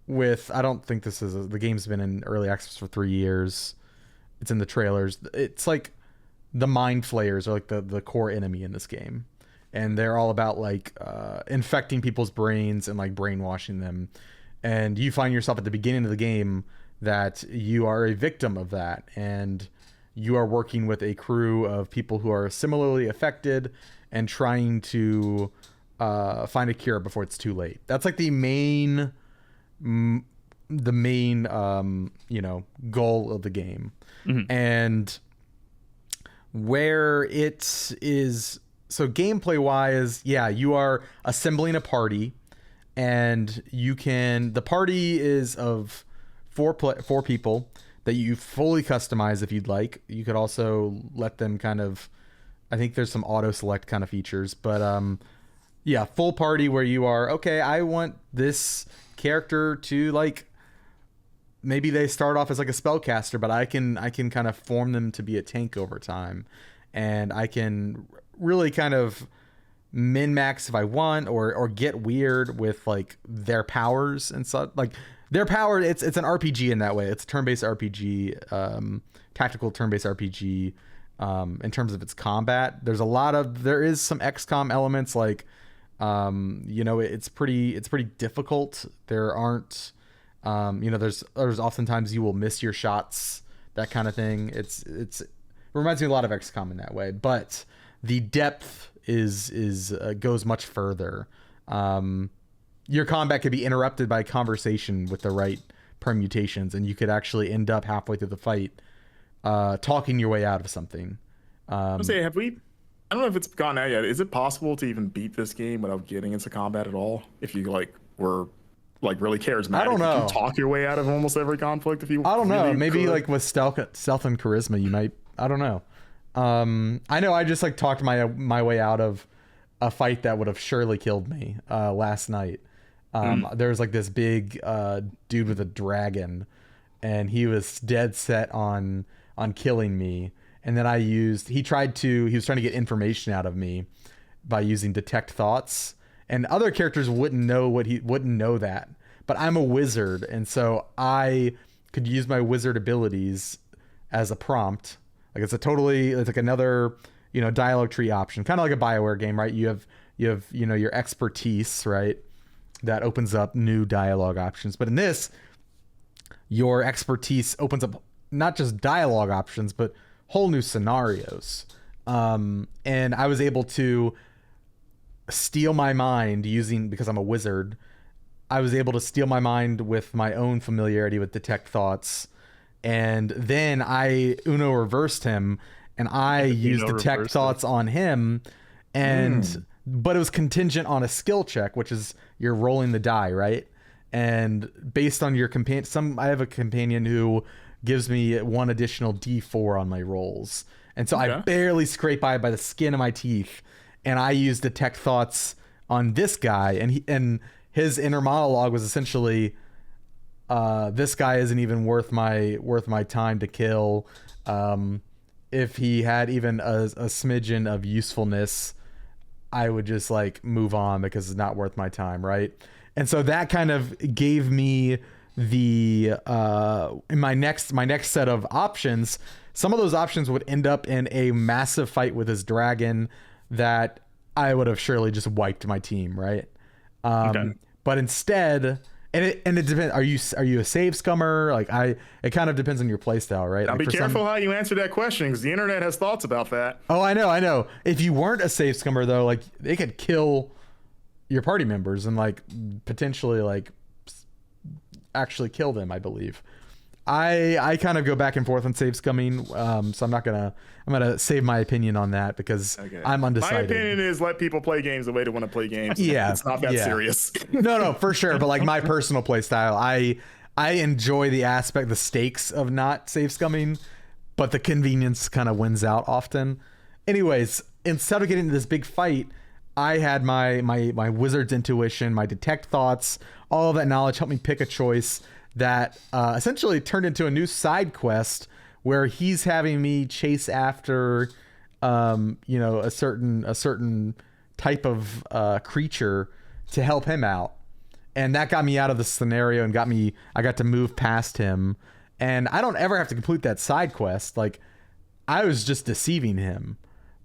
with, I don't think the game's been in early access for 3 years. It's in the trailers. It's like, the mind flayers are like the core enemy in this game, and they're all about like infecting people's brains and like brainwashing them. And you find yourself at the beginning of the game that you are a victim of that, and you are working with a crew of people who are similarly affected and trying to find a cure before it's too late. That's like the main goal of the game. And where it is, so gameplay wise, you are assembling a party, and the party is of four people that you fully customize if you'd like. You could also let them kind of, I think there's some auto select kind of features, but full party where you are, okay, I want this character to like, maybe they start off as like a spellcaster, but I can kind of form them to be a tank over time, and I can really kind of min-max if I want, or get weird with like their powers and stuff. Like their power, it's an RPG in that way. It's a turn-based RPG, tactical turn-based RPG. In terms of its combat, there is some XCOM elements, like it's pretty difficult. There aren't. There's oftentimes you will miss your shots, that kind of thing. It reminds me a lot of XCOM in that way, but the depth goes much further. Your combat could be interrupted by conversation with the right permutations, and you could actually end up halfway through the fight talking your way out of something. I don't know if it's gone out yet. Is it possible to even beat this game without getting into combat at all? If you were really charismatic, I don't know. You talk your way out of almost every conflict. If you, I don't know. Maybe like with stealth and charisma, you might. I don't know. I know I just like talked my way out of a fight that would have surely killed me last night. There was like this big dude with a dragon, and he was dead set on killing me. And then he was trying to get information out of me by using detect thoughts. And other characters wouldn't know that, but I'm a wizard, and so I could use my wizard abilities as a prompt, Like it's like another, dialogue tree option, kind of like a BioWare game, right? You have your expertise, right? That opens up new dialogue options. But in this, your expertise opens up not just dialogue options, but whole new scenarios. And I was able to steal my mind because I'm a wizard. I was able to steal my mind with my own familiarity with detect thoughts. And then I Uno reversed him, and I used detect thoughts on him. But it was contingent on a skill check, which is you're rolling the die, right? And based on your companion, I have a companion who gives me one additional D4 on my rolls. And so I barely scrape by the skin of my teeth. And I used detect thoughts on this guy, and his inner monologue was essentially, this guy isn't even worth my time to kill. If he had even a smidgen of usefulness, I would just like move on because it's not worth my time, right? And so that kind of gave me the in my next set of options. Some of those options would end up in a massive fight with his dragon that I would have surely just wiped my team, right? But instead, and it depends. Are you a save scummer? Like it kind of depends on your playstyle, right? Now like be careful how you answer that question, because the internet has thoughts about that. Oh, I know. If you weren't a save scummer though, like they could kill your party members and like potentially like actually kill them, I believe. I kind of go back and forth on save scumming, so I'm gonna save my opinion on that because I'm undecided. My opinion is let people play games the way they want to play games. Yeah, it's not that serious. No, for sure. But like my personal play style, I enjoy the stakes of not save scumming, but the convenience kind of wins out often. Anyways, instead of getting into this big fight, I had my wizard's intuition, my detect thoughts, all of that knowledge helped me pick a choice that essentially turned into a new side quest where he's having me chase after a certain type of creature to help him out. And that got me out of the scenario and I got to move past him. And I don't ever have to complete that side quest. Like I was just deceiving him.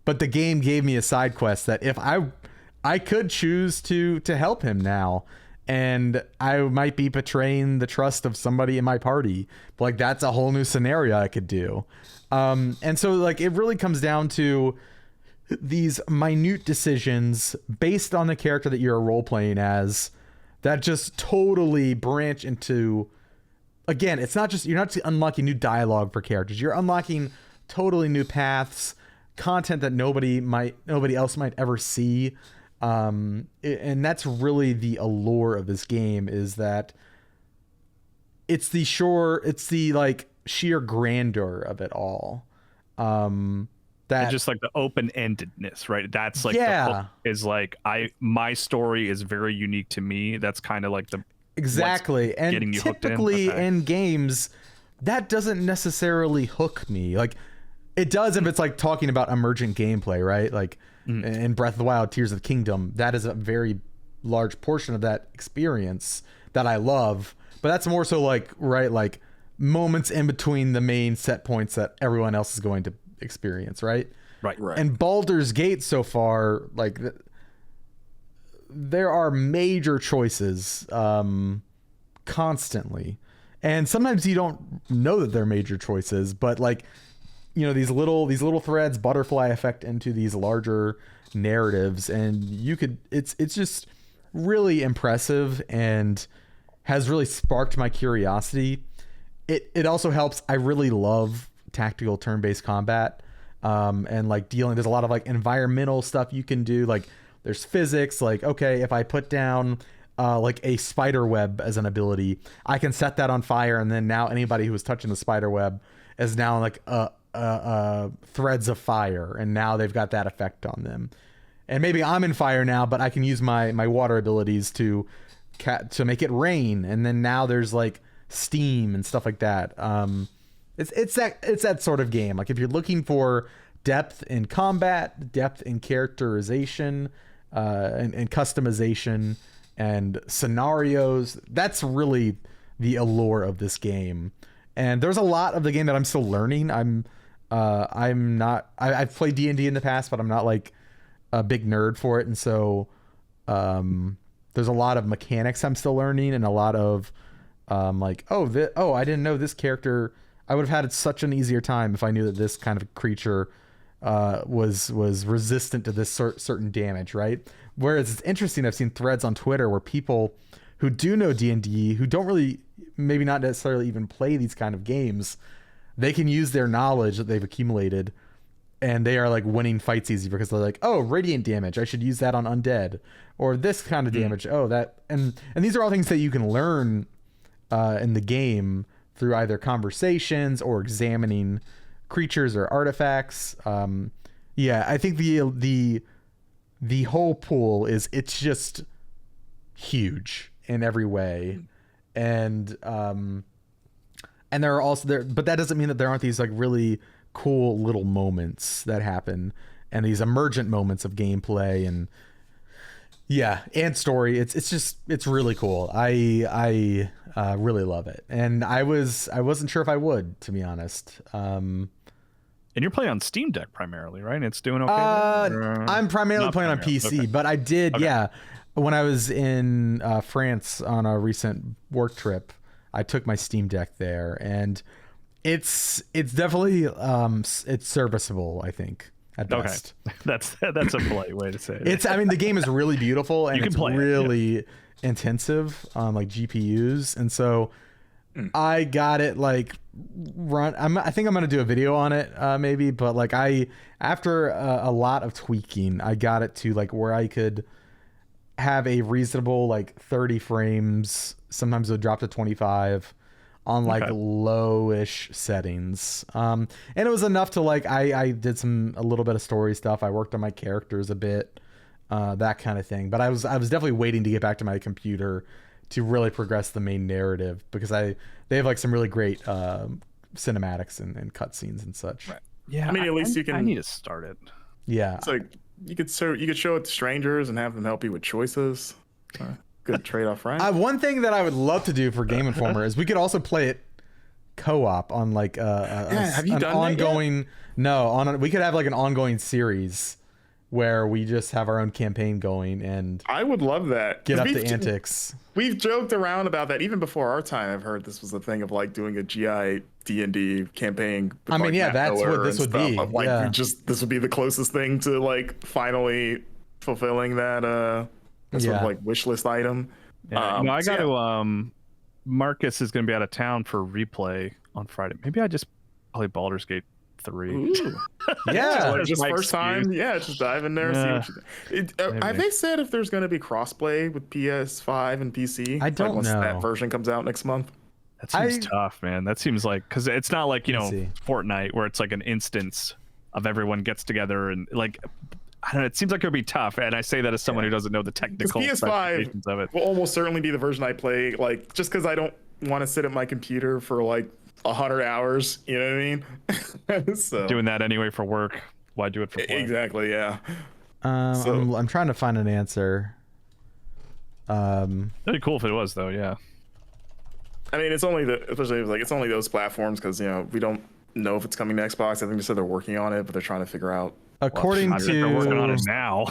But the game gave me a side quest that if I could choose to help him now, and I might be betraying the trust of somebody in my party. But like that's a whole new scenario I could do. And so like it really comes down to these minute decisions based on the character that you're role playing as that just totally branch into, again, you're not just unlocking new dialogue for characters. You're unlocking totally new paths, content that nobody else might ever see. And that's really the allure of this game, is that it's the like sheer grandeur of it all. That just like the open-endedness, right? That's like the hook is like my story is very unique to me. That's kind of like the exactly. And getting you typically hooked in games, that doesn't necessarily hook me. Like it does if it's like talking about emergent gameplay, right? Like in Breath of the Wild, Tears of the Kingdom, that is a very large portion of that experience that I love. But that's more so like, right, like moments in between the main set points that everyone else is going to experience, right? Right. And Baldur's Gate so far, like there are major choices constantly. And sometimes you don't know that they're major choices, but like, these little threads butterfly effect into these larger narratives, and it's just really impressive and has really sparked my curiosity. It also helps. I really love tactical turn-based combat, and like there's a lot of like environmental stuff you can do. Like there's physics, like, okay, if I put down like a spider web as an ability, I can set that on fire, and then now anybody who was touching the spider web is now like threads of fire, and now they've got that effect on them. And maybe I'm in fire now, but I can use my water abilities to make it rain, and then now there's like steam and stuff like that. It's that sort of game. Like if you're looking for depth in combat, depth in characterization, and customization and scenarios, that's really the allure of this game. And there's a lot of the game that I'm still learning. I'm not. I've played D&D in the past, but I'm not like a big nerd for it, and so there's a lot of mechanics I'm still learning, and a lot of like, I didn't know this character. I would have had such an easier time if I knew that this kind of creature was resistant to this certain damage, right? Whereas it's interesting, I've seen threads on Twitter where people who do know D&D, who don't really, maybe not necessarily even play these kind of games, they can use their knowledge that they've accumulated, and they are like winning fights easy because they're like, oh, radiant damage, I should use that on undead, or this kind of damage. Oh, that, and these are all things that you can learn in the game through either conversations or examining creatures or artifacts. I think the whole pool it's just huge in every way, and there are also there, but that doesn't mean that there aren't these like really cool little moments that happen, and these emergent moments of gameplay and story. It's really cool. I really love it, and I wasn't sure if I would, to be honest. And you're playing on Steam Deck primarily, right? It's doing okay. I'm primarily playing on PC, okay. But I did, when I was in France on a recent work trip, I took my Steam Deck there, and it's definitely it's serviceable, I think, at best. Okay. That's a polite way to say it. I mean, the game is really beautiful, and it's really intensive on like GPUs, and so I got it like I think I'm gonna do a video on it maybe, but like after a lot of tweaking, I got it to like where I could have a reasonable like 30 frames. Sometimes it would drop to 25 on like lowish settings, and it was enough to like I did a little bit of story stuff. I worked on my characters a bit, that kind of thing, but I was definitely waiting to get back to my computer to really progress the main narrative, because they have like some really great cinematics and cutscenes and such. Right. Yeah, I mean, at least you can. I need to start it. Yeah, it's like you could show it to strangers and have them help you with choices. Good trade-off, right? One thing that I would love to do for Game Informer is we could also play it co-op on like have you an done ongoing. That yet? We could have like an ongoing series where we just have our own campaign going, and I would love that. Get up to antics. We've joked around about that even before our time. I've heard this was a thing of like doing a GI D&D campaign. I mean, like that's what this would be. Of, like, this would be the closest thing to like finally fulfilling that sort of like wish list item. Yeah. I got to. Marcus is going to be out of town for replay on Friday. Maybe I just play Baldur's Gate 3. Yeah, just first time. Yeah, just dive in there. See what have they said if there's going to be crossplay with PS5 and PC? I don't know. That version comes out next month. That seems tough, man. That seems like, because it's not like Fortnite where it's like an instance of everyone gets together and like. I don't know, it seems like it would be tough, and I say that as someone who doesn't know the technical specifications of it. Will almost certainly be the version I play, like, just because I don't want to sit at my computer for like 100 hours. You know what I mean? So doing that anyway for work. Why do it for play? Exactly. Yeah. I'm trying to find an answer. That'd be cool if it was, though. Yeah. I mean, it's only it's only those platforms, because we don't know if it's coming to Xbox. I think they said they're working on it, but they're trying to figure out. According to they're working on it now.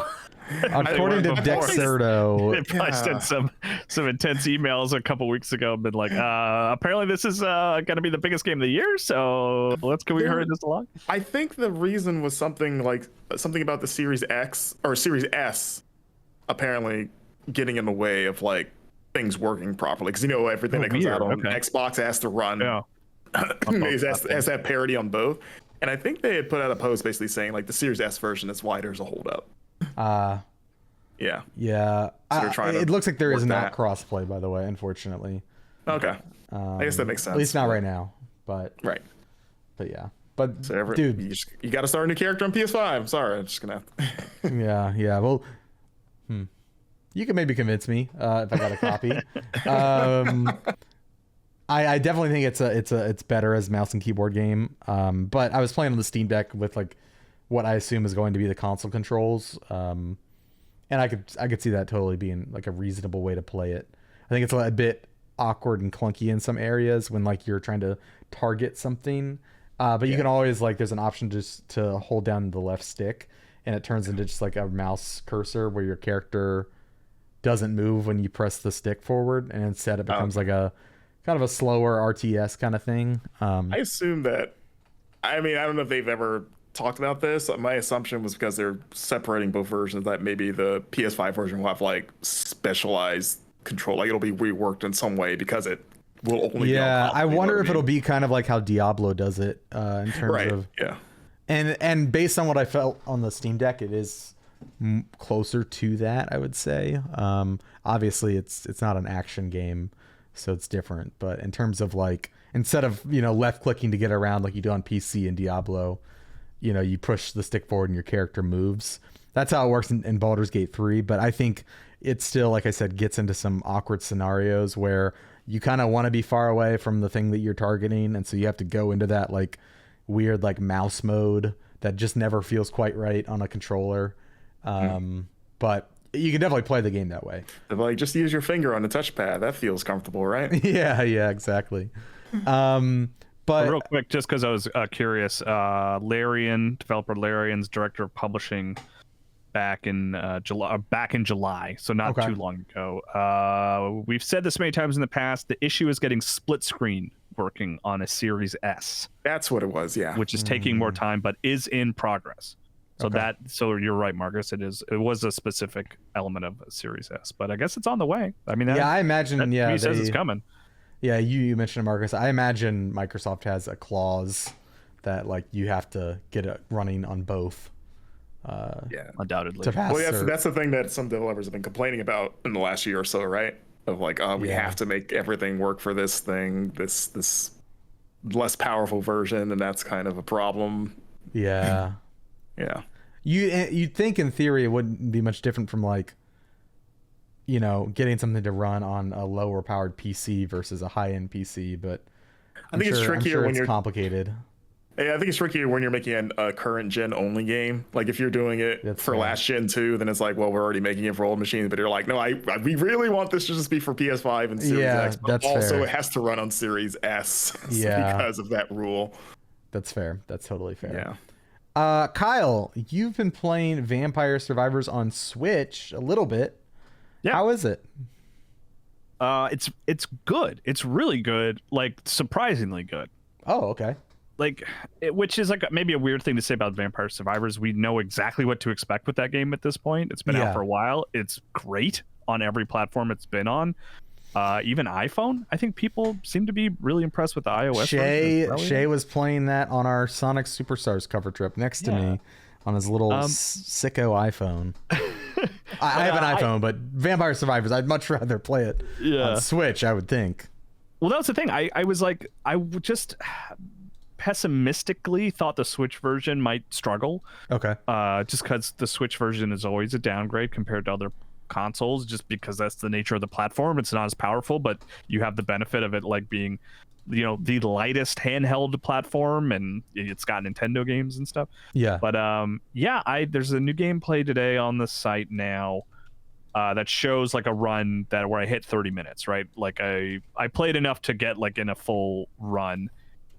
According to Dexerto, they probably sent some intense emails a couple weeks ago, been like, apparently this is going to be the biggest game of the year, so can we hurry this along? I think the reason was something about the Series X or Series S apparently getting in the way of like things working properly, because everything that comes out on Xbox has to run. Yeah. has to have parity on both. And I think they had put out a post basically saying like the Series S version is wider as a holdup. Yeah. Yeah. So it looks like there is not crossplay, by the way, unfortunately. Okay. I guess that makes sense. At least not right now, but right. But yeah. But dude, you got to start a new character on PS5. I'm sorry, I'm just gonna have to. Yeah. Well, you can maybe convince me if I got a copy. I definitely think it's better as a mouse and keyboard game. But I was playing on the Steam Deck with like what I assume is going to be the console controls. And I could see that totally being like a reasonable way to play it. I think it's a bit awkward and clunky in some areas when like you're trying to target something But you can always like, there's an option just to hold down the left stick, and it turns into just like a mouse cursor where your character doesn't move when you press the stick forward, and instead it becomes like a kind of a slower RTS kind of thing. I assume that, I mean, I don't know if they've ever talked about this. My assumption was because they're separating both versions, that maybe the PS5 version will have like specialized control, like it'll be reworked in some way because it will only be on I wonder if it'll be kind of like how Diablo does it in terms of and based on what I felt on the Steam Deck, it is closer to that, I would say. Obviously it's not an action game, so it's different, but in terms of like, instead of, you know, left clicking to get around like you do on PC in Diablo, you know, you push the stick forward and your character moves. That's how it works in Baldur's Gate 3, but I think it still, like I said, gets into some awkward scenarios where you kind of want to be far away from the thing that you're targeting, and so you have to go into that like weird like mouse mode that just never feels quite right on a controller. But you can definitely play the game that way. Like, just use your finger on the touchpad. That feels comfortable, right? yeah, exactly. But real quick, just because I was curious, developer Larian's director of publishing back in July, so not too long ago. We've said this many times in the past. The issue is getting split screen working on a Series S. That's what it was, yeah. Which is taking more time, but is in progress. So so you're right, Marcus. It was a specific element of a Series S, but I guess it's on the way. I mean, I imagine. He says it's coming. Yeah, you mentioned it, Marcus. I imagine Microsoft has a clause that like you have to get it running on both. Undoubtedly. That's the thing that some developers have been complaining about in the last year or so, right? Of like, we have to make everything work for this thing, this less powerful version, and that's kind of a problem. Yeah. Yeah. You'd think in theory it wouldn't be much different from like, you know, getting something to run on a lower powered PC versus a high end PC, but I think it's trickier when you're complicated. Yeah, I think it's trickier when you're making a current gen only game. Like if you're doing it for last gen too, then it's like, well, we're already making it for old machines. But you're like, no, we really want this to just be for PS5 and Series X. But also, fair. It has to run on Series S because of that rule. That's fair. That's totally fair. Yeah. Kyle, you've been playing Vampire Survivors on Switch a little bit. Yeah. How is it? It's good. It's really good. Like surprisingly good. Oh, okay. Like, which is like maybe a weird thing to say about Vampire Survivors. We know exactly what to expect with that game at this point. It's been out for a while. It's great on every platform it's been on. Even iPhone. I think people seem to be really impressed with the iOS version. Shay was playing that on our Sonic Superstars cover trip next to me on his little sicko iPhone. I have an iPhone, but Vampire Survivors, I'd much rather play it on Switch, I would think. Well, that was the thing. I was like, I just pessimistically thought the Switch version might struggle. Okay. Just because the Switch version is always a downgrade compared to other consoles, just because that's the nature of the platform. It's not as powerful, but you have the benefit of it like being, you know, the lightest handheld platform, and it's got Nintendo games and stuff. Yeah. But there's a new gameplay today on the site now that shows like a run where I hit 30 minutes, right? Like I played enough to get like in a full run,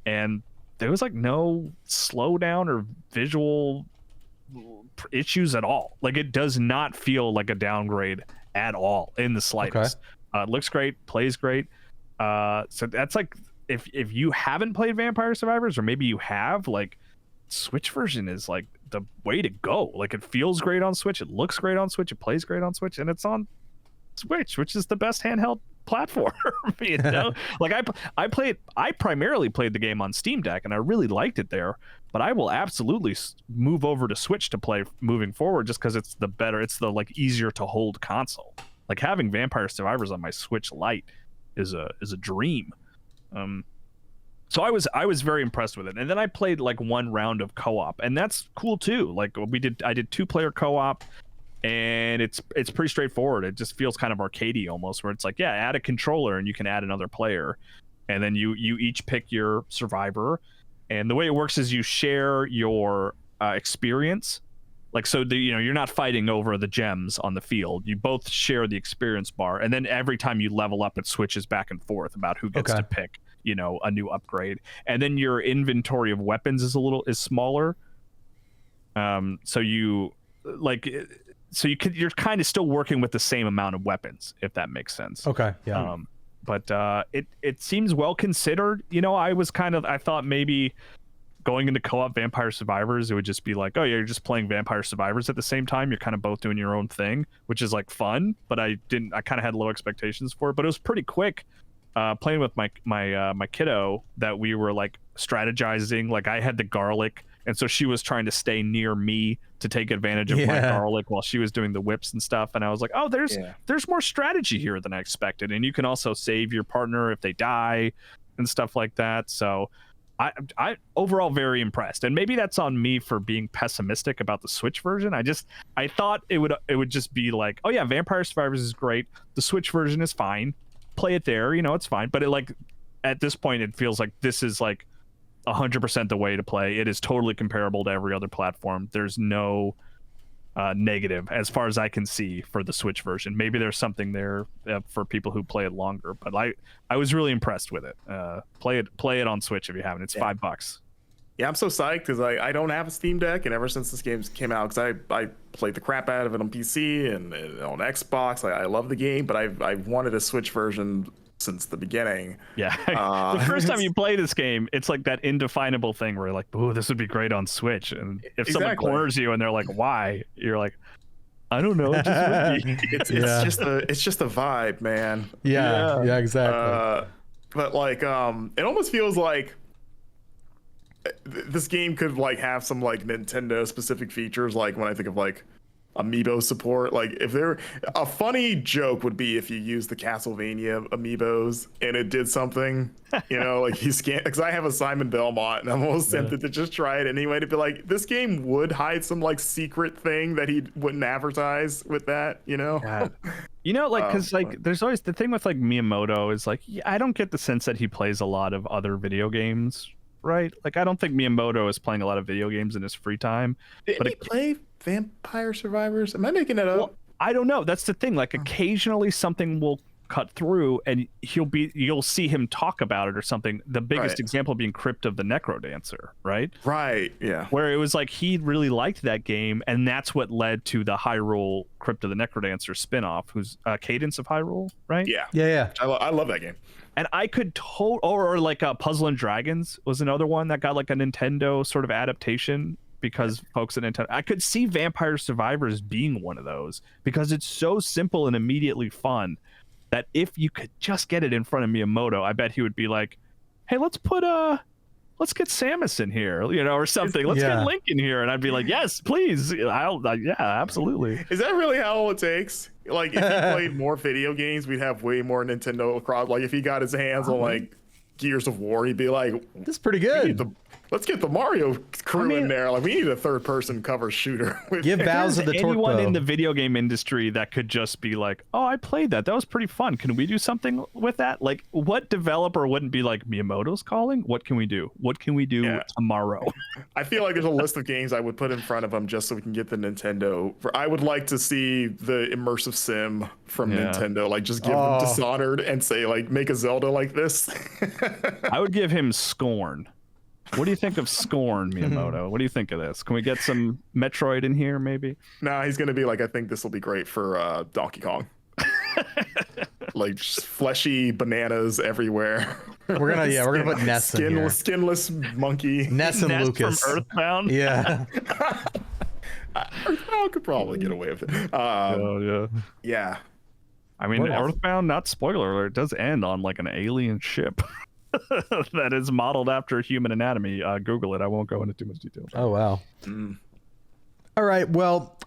and there was like no slowdown or visual issues at all. Like it does not feel like a downgrade at all in the slightest. It looks great, plays great. So that's like, if you haven't played Vampire Survivors, or maybe you have, like Switch version is like the way to go. Like it feels great on Switch, it looks great on Switch, it plays great on Switch, and it's on Switch, which is the best handheld platform. You know, like I primarily played the game on Steam Deck, and I really liked it there, but I will absolutely move over to Switch to play moving forward, just because it's the like easier to hold console. Like having Vampire Survivors on my Switch Lite is a dream. So I was very impressed with it, and then I played like one round of co-op, and that's cool too. Like I did 2-player co-op. And it's pretty straightforward. It just feels kind of arcadey almost, where it's like, add a controller and you can add another player, and then you each pick your survivor. And the way it works is you share your experience. Like, so you're not fighting over the gems on the field. You both share the experience bar, and then every time you level up, it switches back and forth about who gets to pick, a new upgrade. And then your inventory of weapons is smaller. So you're kind of still working with the same amount of weapons, if that makes sense. Okay. Yeah. But it seems well considered. I thought maybe going into co-op Vampire Survivors, it would just be like, oh, you're just playing Vampire Survivors at the same time. You're kind of both doing your own thing, which is like fun. But I kind of had low expectations for it. But it was pretty quick playing with my kiddo that we were like strategizing. Like I had the garlic, and so she was trying to stay near me to take advantage of my garlic while she was doing the whips and stuff. And I was like, oh, there's more strategy here than I expected. And you can also save your partner if they die and stuff like that. So I overall very impressed, and maybe that's on me for being pessimistic about the Switch version. I thought it would just be like, oh yeah, Vampire Survivors is great, the Switch version is fine, play it there, it's fine. But at this point it feels like this is like 100% the way to play. It is totally comparable to every other platform. There's no negative as far as I can see for the Switch version. Maybe there's something there for people who play it longer, but I was really impressed with it. Play it on Switch if you haven't. It's $5. Yeah, I'm so psyched because I don't have a Steam Deck, and ever since this game came out, because I played the crap out of it on PC and on Xbox. I love the game, but I've wanted a Switch version since the beginning. Yeah. The first time you play this game, it's like that indefinable thing where you're like, ooh, this would be great on Switch. And if someone corners you and they're like, why? You're like, I don't know. It just would be. It's just a vibe, man. Yeah, exactly. But like, it almost feels like this game could like have some like Nintendo specific features. Like when I think of like amiibo support, like if a funny joke would be if you use the Castlevania amiibos and it did something, like you scan, because I have a Simon Belmont and I'm almost tempted to just try it anyway, to be like, this game would hide some like secret thing that he wouldn't advertise with that, God. Because there's always the thing with like Miyamoto is like, I don't get the sense that he plays a lot of other video games, right? Like I don't think Miyamoto is playing a lot of video games in his free time. Did he play Vampire Survivors? Am I making that up? Well, I don't know. That's the thing. Like occasionally something will cut through and you'll see him talk about it or something. The biggest example being Crypt of the Necrodancer, right? Right. Yeah. Where it was like he really liked that game, and that's what led to the Hyrule Crypt of the Necrodancer spinoff, who's Cadence of Hyrule, right? Yeah. I love that game. And I could or like Puzzle and Dragons was another one that got like a Nintendo sort of adaptation because folks at Nintendo. I could see Vampire Survivors being one of those because it's so simple and immediately fun that if you could just get it in front of Miyamoto, I bet he would be like, hey, let's get Samus in here, or something. Let's get Link in here. And I'd be like, yes, please. Yeah, absolutely. Is that really all it takes? Like, if he played more video games, we'd have way more Nintendo across. Like, if he got his hands on, like, Gears of War, he'd be like, this is pretty good. Let's get the Mario crew in there. Like, we need a third-person cover shooter. Give Bowser the torque. Anyone in the video game industry that could just be like, oh, I played that. That was pretty fun. Can we do something with that? Like, what developer wouldn't be like, Miyamoto's calling? What can we do? What can we do tomorrow? I feel like there's a list of games I would put in front of him just so we can get the Nintendo. I would like to see the immersive sim from Nintendo. Like, just give them Dishonored and say, like, make a Zelda like this. I would give him Scorn. What do you think of Scorn, Miyamoto? What do you think of this? Can we get some Metroid in here, maybe? Nah, he's going to be like, I think this will be great for Donkey Kong. Like, just fleshy bananas everywhere. We're gonna put Ness in here. Skinless monkey. Ness and Ness Lucas from Earthbound. Yeah. Earthbound could probably get away with it. Yeah. I mean, Earthbound, not spoiler alert, does end on like an alien ship. That is modeled after human anatomy. Google it. I won't go into too much detail. Oh wow. All right. Well,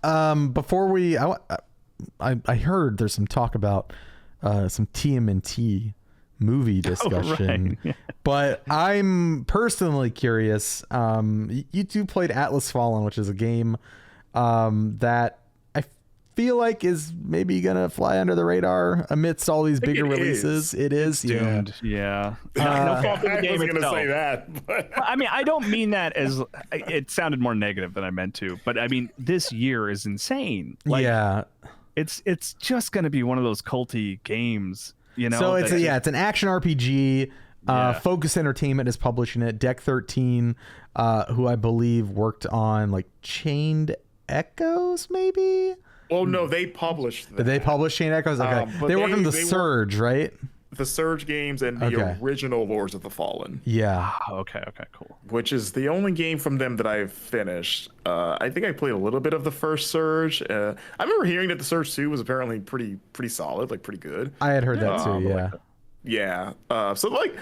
before we, I heard there's some talk about some TMNT movie discussion, but I'm personally curious. You two played Atlas Fallen, which is a game that I feel like is maybe gonna fly under the radar amidst all these bigger releases. It is doomed. Yeah. No fault in the game I was gonna itself. say that, but I mean, I don't mean that as it sounded more negative than I meant to, but I mean, this year is insane. Like, yeah, it's just gonna be one of those culty games, you know. So it's it's an action RPG. Focus Entertainment is publishing it. Deck 13, who I believe worked on like Chained Echoes, maybe. Well, no, they published that. Did they publish Chained Echoes? Okay, they worked on the Surge, right? The Surge games and the original Lords of the Fallen. Yeah. Okay, cool. Which is the only game from them that I've finished. I think I played a little bit of the first Surge. I remember hearing that the Surge 2 was apparently pretty solid, like pretty good. I had heard that too. Yeah. Yeah. So like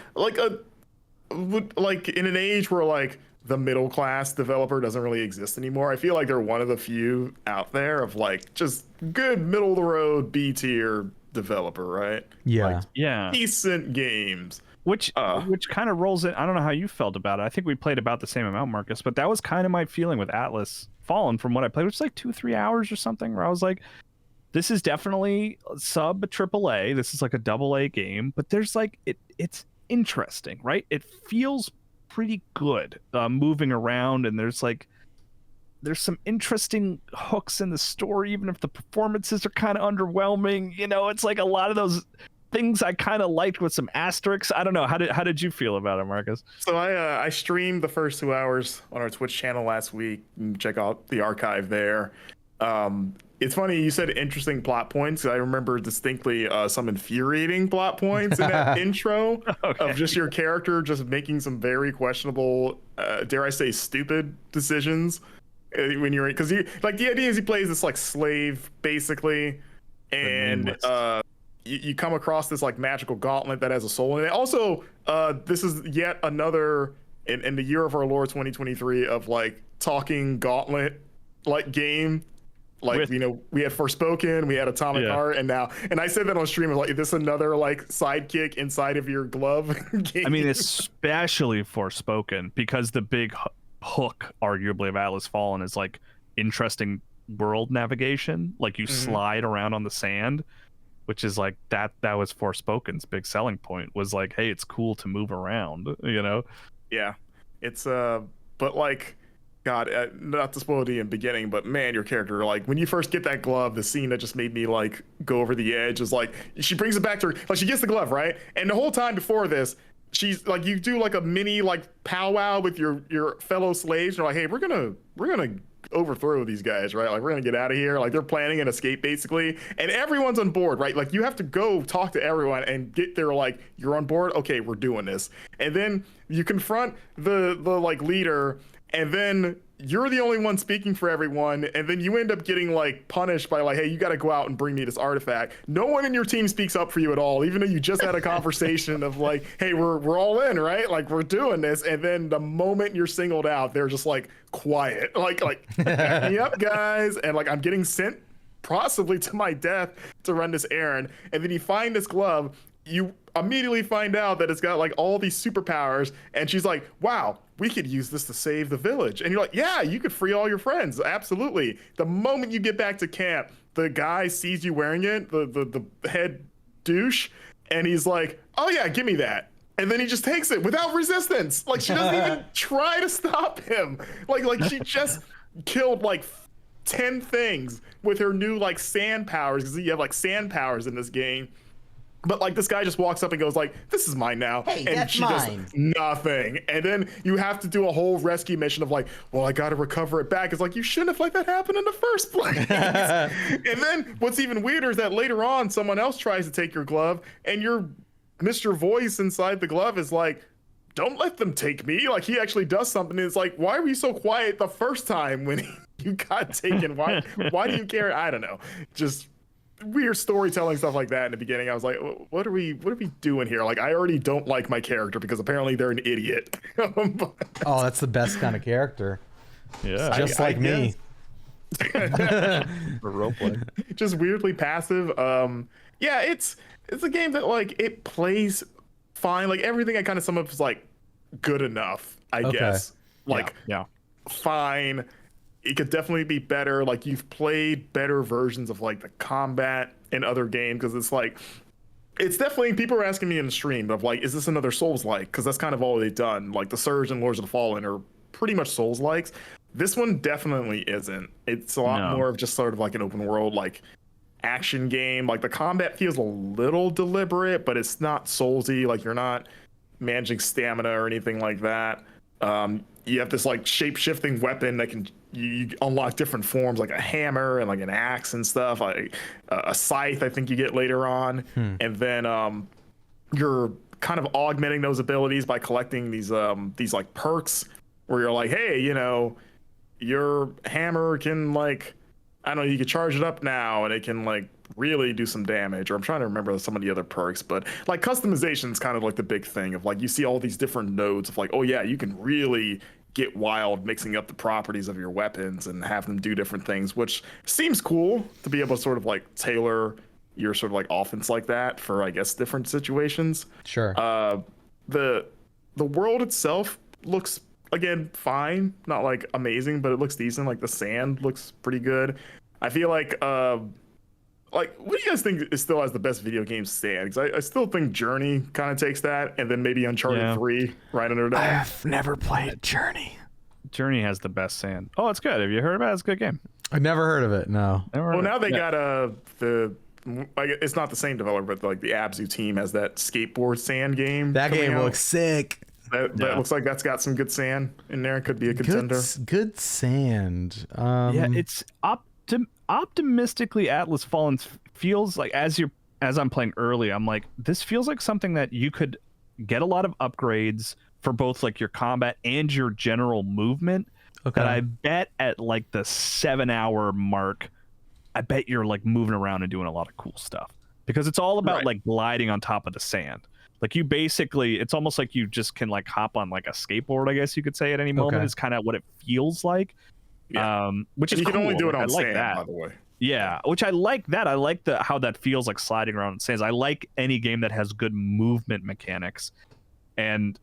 in an age where like the middle class developer doesn't really exist anymore, I feel like they're one of the few out there of like just good middle of the road B tier developer, right? Yeah. Like, decent games. Which kind of rolls in. I don't know how you felt about it. I think we played about the same amount, Marcus, but that was kind of my feeling with Atlas Fallen from what I played, which was like 2-3 hours or something, where I was like, this is definitely sub AAA. This is like a AA game, but there's like it's interesting, right? It feels pretty good moving around, and there's some interesting hooks in the story, even if the performances are kind of underwhelming. You know, it's like a lot of those things I kind of liked with some asterisks. I don't know. How did you feel about it, Marcus? So I streamed the first 2 hours on our Twitch channel last week. You can check out the archive there. It's funny you said interesting plot points. I remember distinctly some infuriating plot points in that intro of just your character just making some very questionable, dare I say, stupid decisions when you're, because you like the idea is he plays this like slave basically, and you come across this like magical gauntlet that has a soul in it. Also, this is yet another in the year of our Lord 2023 of like talking gauntlet like game. Like, you know, we had Forspoken, we had Atomic Heart, and I said that on stream, like, is this another like sidekick inside of your glove game? I mean, especially Forspoken, because the big hook, arguably, of Atlas Fallen is like interesting world navigation. Like you slide around on the sand, which is like that was Forspoken's big selling point, was like, hey, it's cool to move around, you know? Yeah, it's but like, God, not to spoil the beginning, but man, your character, like when you first get that glove, the scene that just made me like go over the edge is like, she brings it back to her, like she gets the glove, right? And the whole time before this, she's like, you do like a mini like powwow with your fellow slaves. And you're like, hey, we're gonna overthrow these guys, right? Like we're gonna get out of here. Like they're planning an escape basically, and everyone's on board, right? Like you have to go talk to everyone and get their like, you're on board, okay, we're doing this. And then you confront the like leader, and then you're the only one speaking for everyone, and then you end up getting like punished by like, hey, you got to go out and bring me this artifact. No one in your team speaks up for you at all, even though you just had a conversation of like, hey, we're all in, right? Like we're doing this. And then the moment you're singled out, they're just like quiet, like back me up, guys, and like I'm getting sent possibly to my death to run this errand. And then you find this glove, you immediately find out that it's got like all these superpowers, and she's like, wow, we could use this to save the village. And you're like, yeah, you could free all your friends, absolutely. The moment you get back to camp, the guy sees you wearing it, the head douche, and he's like, oh yeah, give me that. And then he just takes it without resistance. Like she doesn't even try to stop him. Like she just killed like 10 things with her new like sand powers, because you have like sand powers in this game. But like this guy just walks up and goes like, this is mine now. Hey, and that's she mine. does nothing. And then you have to do a whole rescue mission of like, well, I got to recover it back. It's like, you shouldn't have let that happen in the first place. And then what's even weirder is that later on, someone else tries to take your glove, and your Mr. Voice inside the glove is like, don't let them take me. Like he actually does something. And it's like, why were you so quiet the first time when you got taken? Why do you care? I don't know. Just weird storytelling stuff like that in the beginning. I was like, what are we doing here? Like I already don't like my character because apparently they're an idiot. Oh, that's the best kind of character. Yeah, just like me. For roleplay. Just weirdly passive. Yeah, it's a game that like it plays fine. Like everything I kind of sum up is like good enough, I guess. Like yeah. fine. it could definitely be better. Like, you've played better versions of like the combat in other games, because it's like, it's definitely, people are asking me in the stream of like, is this another Souls-like? Because that's kind of all they've done. Like the Surge and Lords of the Fallen are pretty much Souls-likes. This one definitely isn't. It's a lot more of just sort of like an open world, like action game. Like the combat feels a little deliberate, but it's not Soulsy. Like you're not managing stamina or anything like that. You have this like shape-shifting weapon that can you unlock different forms, like a hammer and like an axe and stuff, like a scythe I think you get later on. And then you're kind of augmenting those abilities by collecting these like perks where you're like, hey, you know, your hammer can like, I don't know, you can charge it up now and it can like really do some damage. Or I'm trying to remember some of the other perks, but like customization is kind of like the big thing of like, you see all these different nodes of like, oh yeah, you can really get wild mixing up the properties of your weapons and have them do different things, which seems cool to be able to sort of like tailor your sort of like offense like that for, I guess, different situations. Sure. The world itself looks, again, fine, not like amazing, but it looks decent. Like the sand looks pretty good. I feel like what do you guys think is still has the best video game sand? Because I still think Journey kind of takes that, and then maybe Uncharted 3 right under that. I've never played Journey. Journey has the best sand. Oh, it's good. Have you heard about it? It's a good game. I've never heard of it. No. Well, now they got it's not the same developer, but like the Abzu team has that skateboard sand game. That game looks sick. That looks like that's got some good sand in there. Could be a contender. Good sand. Yeah, it's optimistically Atlas Fallen feels like as I'm playing early, I'm like, this feels like something that you could get a lot of upgrades for both like your combat and your general movement. Okay. But I bet at like the 7-hour mark, I bet you're like moving around and doing a lot of cool stuff, because it's all about like gliding on top of the sand. Like you basically, it's almost like you just can like hop on like a skateboard, I guess you could say, at any moment. Is kind of what it feels like. Yeah. Which is you cool. can only do it on like sand, that. by the way. Yeah, which I like that. I like how that feels like sliding around in sands. I like any game that has good movement mechanics, and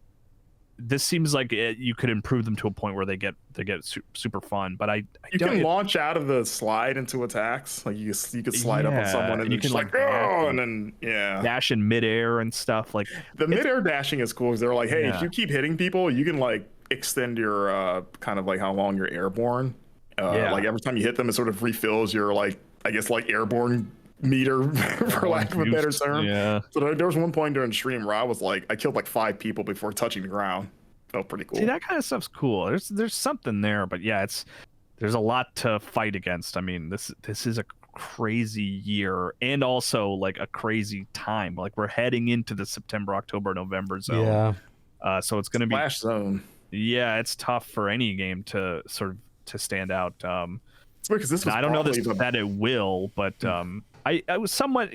this seems like you could improve them to a point where they get super fun. But you can launch out of the slide into attacks. Like you could slide up on someone and you can like go and then dash in midair and stuff. Like the midair dashing is cool because they're like, hey, if you keep hitting people, you can like extend your kind of like how long you're airborne. Like every time you hit them, it sort of refills your like, I guess, like airborne meter for lack of a better term. So there was one point during the stream where I was like, I killed like 5 people before touching the ground. Felt pretty cool. See, that kind of stuff's cool. There's something there, but yeah, there's a lot to fight against. I mean, this is a crazy year and also like a crazy time. Like we're heading into the September, October, November zone. So it's going to be Flash zone. Yeah, it's tough for any game to sort of to stand out. Because this was I don't know that it will, but I was somewhat,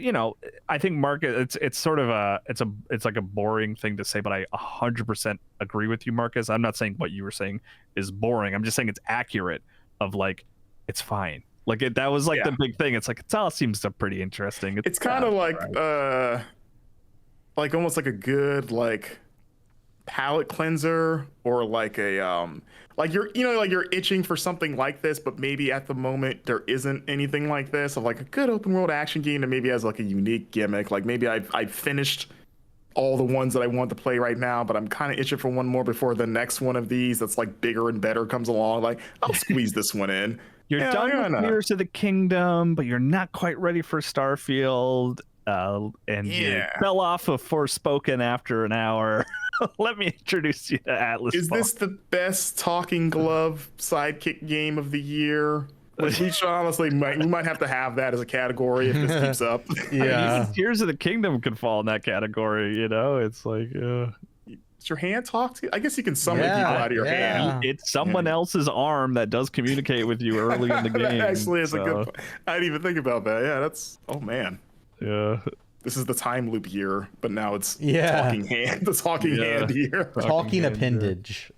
I think Marcus, it's sort of it's like a boring thing to say, but I 100% agree with you, Marcus. I'm not saying what you were saying is boring. I'm just saying it's accurate of like, it's fine. Like that was like the big thing. It's like, it all seems pretty interesting. It's kind of like almost like a good, like palate cleanser, or like a like you're itching for something like this, but maybe at the moment there isn't anything like this, of like a good open world action game that maybe has like a unique gimmick. Like maybe I've finished all the ones that I want to play right now, but I'm kind of itching for one more before the next one of these that's like bigger and better comes along. Like I'll squeeze this one in. You're done with Tears of the Kingdom, but you're not quite ready for Starfield, and you fell off of Forspoken after an hour. Let me introduce you to Atlas. Is this the best talking glove sidekick game of the year? Like, we should honestly we might have to have that as a category if this keeps up. Yeah, I mean, even Tears of the Kingdom could fall in that category. It's like, does your hand talk to you? I guess you can summon people out of your hand. It's someone else's arm that does communicate with you early in the game. That actually is a good point. I didn't even think about that. Yeah, that's man. Yeah. This is the time loop year, but now it's talking hand. The talking hand year. Talking appendage.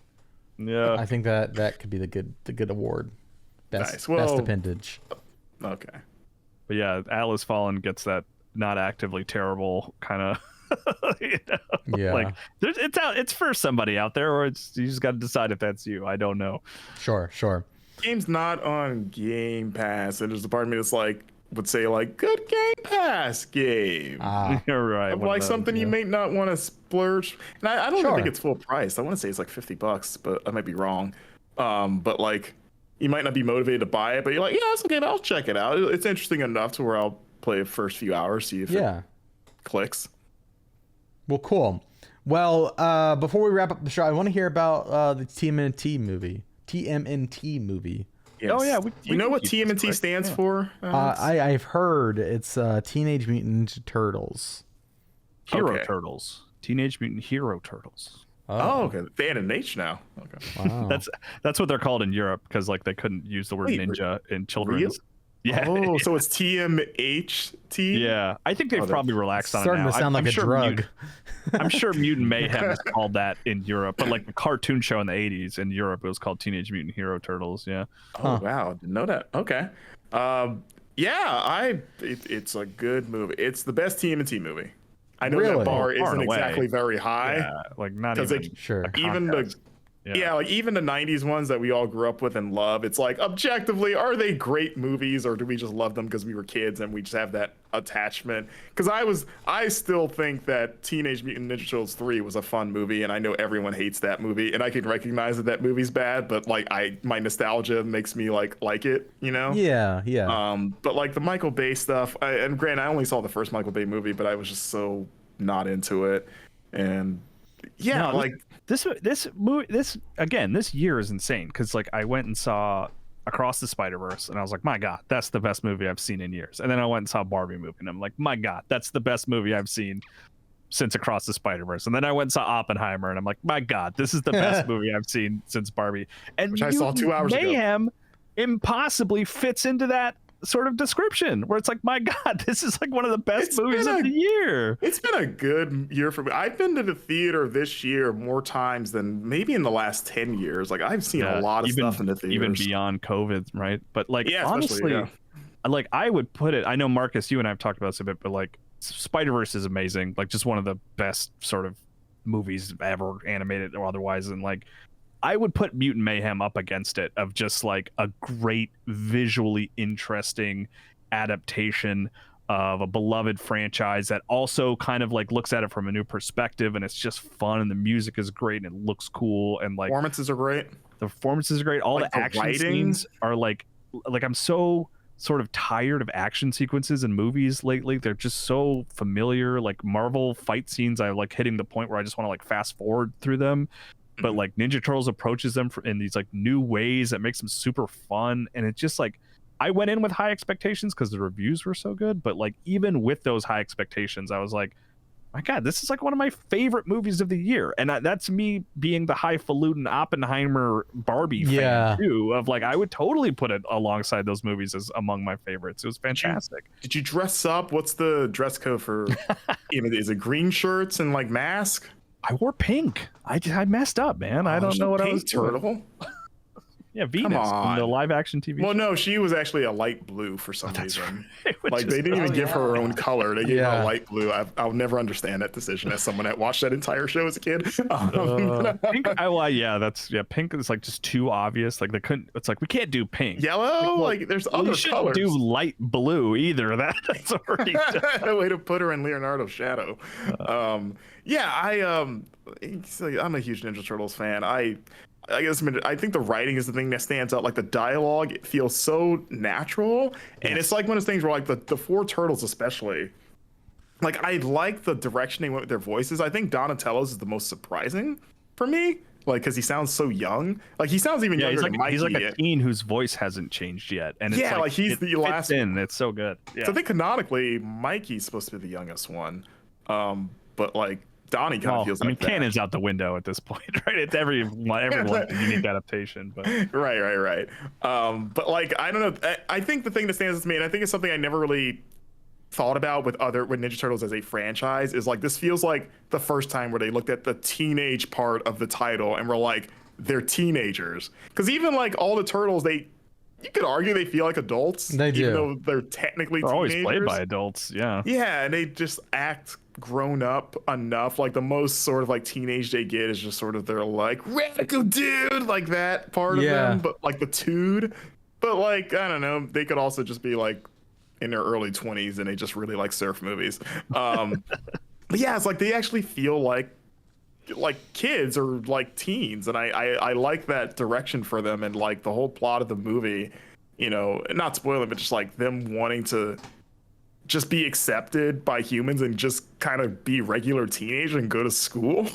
Yeah. I think that could be the good award. Best appendage. Okay. But yeah, Atlas Fallen gets that not actively terrible kind of like it's for somebody out there, or you just got to decide if that's you. I don't know. Sure. game's not on Game Pass, and there's a part of me that's like would say like good Game Pass game. You're right. Like something you may not want to splurge. And I don't even think it's full price. I want to say it's like $50, but I might be wrong. But like you might not be motivated to buy it, but you're like, yeah, it's okay. I'll check it out. It's interesting enough to where I'll play the first few hours, see if it clicks. Well, cool. Well, before we wrap up the show, I want to hear about the TMNT movie. Yes. Oh yeah, we know what TMNT stands for. I've heard it's Teenage Mutant Ninja Turtles. Hero Turtles. Teenage Mutant Hero Turtles. Oh, okay. They added an H now. Okay. Wow. That's what they're called in Europe because like they couldn't use the word ninja in children's. Really? Yeah. Oh, so it's TMHT? Yeah. I think they've probably relaxed on it now. Starting to sound like a drug. I'm sure Mutant Mayhem is called that in Europe, but like the cartoon show in the 80s in Europe, it was called Teenage Mutant Hero Turtles. Yeah. Oh, wow. Didn't know that. Okay. It's a good movie. It's the best TMNT movie. I know that bar isn't exactly very high. Yeah, like not even even the 90s ones that we all grew up with and love, it's like objectively, are they great movies or do we just love them because we were kids and we just have that attachment? Because I still think that Teenage Mutant Ninja Turtles 3 was a fun movie, and I know everyone hates that movie, and I can recognize that movie's bad, but like my nostalgia makes me like it, you know? Yeah. But like the Michael Bay stuff, and granted, I only saw the first Michael Bay movie, but I was just so not into it, and this year is insane because like I went and saw Across the Spider-Verse and I was like, my God, that's the best movie I've seen in years. And then I went and saw Barbie movie and I'm like, my God, that's the best movie I've seen since Across the Spider-Verse. And then I went and saw Oppenheimer and I'm like, my God, this is the best movie I've seen since Barbie. And which I saw 2 hours ago. Mayhem impossibly fits into that sort of description where it's like, my God, this is like one of the best movies of the year. It's been a good year for me. I've been to the theater this year more times than maybe in the last 10 years. Like I've seen a lot of stuff in the theaters. Even beyond COVID, right? But like honestly, like I would put it, I know Marcus, you and I have talked about this a bit, but like Spider-Verse is amazing. Like just one of the best sort of movies ever, animated or otherwise. And like I would put Mutant Mayhem up against it of just like a great visually interesting adaptation of a beloved franchise that also kind of like looks at it from a new perspective, and it's just fun and the music is great and it looks cool and like performances are great. The performances are great. All like the action scenes are like I'm so sort of tired of action sequences in movies lately. They're just so familiar. Like Marvel fight scenes, I like hitting the point where I just want to like fast forward through them. But like Ninja Turtles approaches them in these like new ways that makes them super fun, and it's just like I went in with high expectations because the reviews were so good. But like even with those high expectations, I was like, my God, this is like one of my favorite movies of the year, and that's me being the highfalutin Oppenheimer Barbie fan too. Of like I would totally put it alongside those movies as among my favorites. It was fantastic. Did you dress up? What's the dress code for? Is it green shirts and like mask? I wore pink. I messed up, man. I don't know what I was turtle. Doing. Yeah, Venus from the live action TV. Well, no, she was actually a light blue for some reason. Right. Like they didn't even give her her own color. They gave her a light blue. I'll never understand that decision as someone that watched that entire show as a kid. Pink. Pink is like just too obvious. Like they couldn't. It's like we can't do pink. Yellow. Like there's other colors. Do light blue either. That's already a way to put her in Leonardo's shadow. I'm a huge Ninja Turtles fan. I think the writing is the thing that stands out. Like the dialogue, it feels so natural, and it's like one of those things where like the four turtles especially, like I like the direction they went with their voices. I think Donatello's is the most surprising for me, like because he sounds so young. Like he sounds even younger than Mikey. He's like a teen whose voice hasn't changed yet, and it's like he's the last. It's so good. Yeah. So I think canonically Mikey's supposed to be the youngest one, but like. Donnie kind of feels like that. Canon's out the window at this point, right? It's everyone's a unique adaptation, but right. But like I don't know. I think the thing that stands out to me, and I think it's something I never really thought about with Ninja Turtles as a franchise, is like this feels like the first time where they looked at the teenage part of the title and were like, they're teenagers. Because even like all the turtles, you could argue they feel like adults. They do, even though they're technically teenagers. Always played by adults. Yeah, and they just act grown up enough. Like the most sort of like teenage they get is just sort of their like radical dude, like that part of them, but like the dude. But like I don't know, they could also just be like in their early 20s and they just really like surf movies. But yeah, it's like they actually feel like kids or like teens, and I like that direction for them, and like the whole plot of the movie, you know, not spoiling, but just like them wanting to just be accepted by humans and just kind of be regular teenagers and go to school.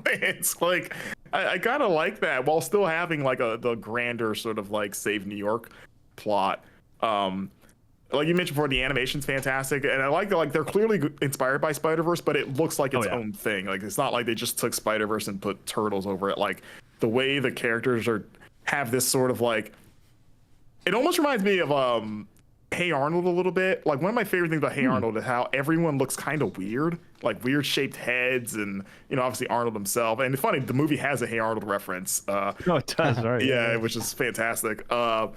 It's like I kind of like that while still having like the grander sort of like Save New York plot. Like you mentioned before, the animation's fantastic, and I like that, like they're clearly inspired by Spider-Verse, but it looks like its own thing. Like it's not like they just took Spider-Verse and put Turtles over it. Like the way the characters have this sort of like, it almost reminds me of Hey Arnold a little bit. Like one of my favorite things about Hey Arnold is how everyone looks kind of weird, like weird shaped heads, and you know obviously Arnold himself. And it's funny, the movie has a Hey Arnold reference. Oh, it does, right? Yeah, which is fantastic. But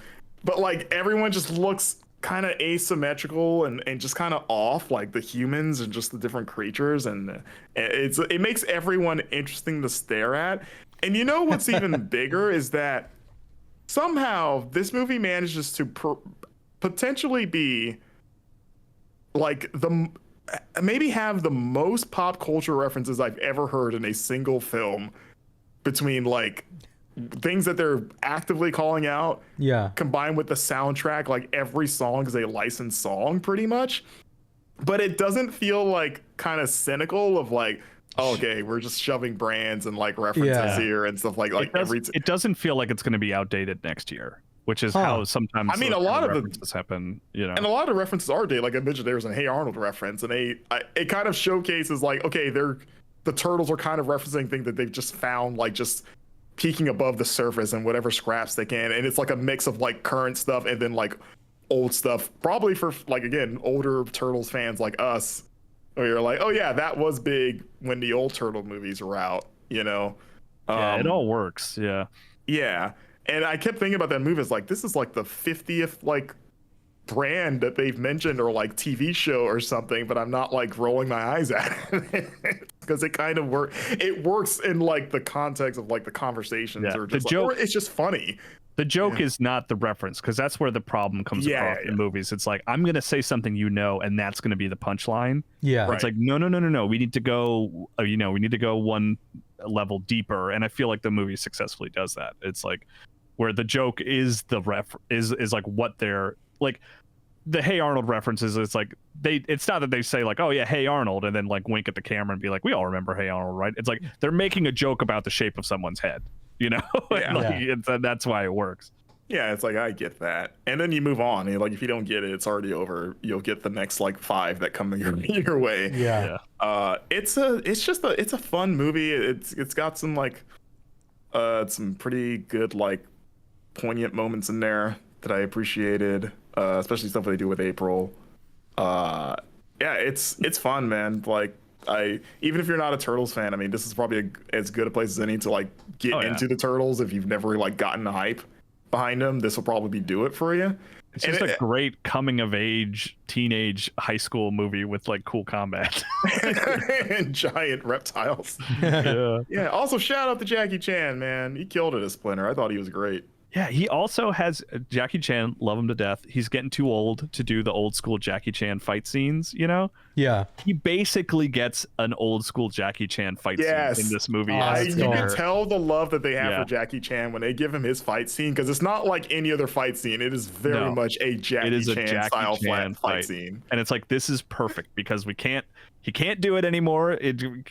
like everyone just looks kind of asymmetrical and just kind of off, like the humans and just the different creatures, and it makes everyone interesting to stare at. And you know what's even bigger is that somehow this movie manages to potentially be like maybe have the most pop culture references I've ever heard in a single film, between like things that they're actively calling out, combined with the soundtrack. Like every song is a licensed song pretty much, but it doesn't feel like kind of cynical of like, oh, okay, we're just shoving brands and like references here and stuff like it doesn't feel like it's going to be outdated next year, which is how sometimes I mean a lot of references happen, you know, and a lot of the references are dated. Like I mentioned, there's a Hey Arnold reference, and it kind of showcases like, okay, the Turtles are kind of referencing things that they've just found, like just peeking above the surface and whatever scraps they can, and it's like a mix of like current stuff and then like old stuff, probably for like again older Turtles fans like us, where you're like, oh yeah, that was big when the old Turtle movies were out, you know. It all works. Yeah, and I kept thinking about that movie as like, this is like the 50th like brand that they've mentioned, or like TV show or something, but I'm not like rolling my eyes at it because it kind of works in like the context of like the conversations, or just or it's just funny. The joke is not the reference, because that's where the problem comes across in movies. It's like, I'm gonna say something, you know, and that's gonna be the punchline. It's like no, we need to go we need to go one level deeper, and I feel like the movie successfully does that. It's like where the joke is is like what they're like. The Hey Arnold references, it's like it's not that they say like, oh yeah, Hey Arnold, and then like wink at the camera and be like, we all remember Hey Arnold, right? It's like they're making a joke about the shape of someone's head, you know. That's why it works. Yeah, it's like, I get that, and then you move on. Like if you don't get it, it's already over. You'll get the next like 5 that come your way. It's a fun movie. It's got some like some pretty good like poignant moments in there that I appreciated, especially stuff they do with April. It's fun, man. Like even if you're not a Turtles fan, I mean, this is probably as good a place as any to like get into the Turtles. If you've never like gotten the hype behind them, this will probably do it for you. It's just a great coming of age teenage high school movie with like cool combat and giant reptiles. Yeah. Also, shout out to Jackie Chan, man. He killed it as Splinter. I thought he was great. Yeah, he also has Jackie Chan, love him to death. He's getting too old to do the old school Jackie Chan fight scenes, you know? Yeah. He basically gets an old school Jackie Chan fight scene in this movie. You can tell the love that they have for Jackie Chan when they give him his fight scene, because it's not like any other fight scene. It is very much a Jackie Chan style fight scene. And it's like, this is perfect because he can't do it anymore.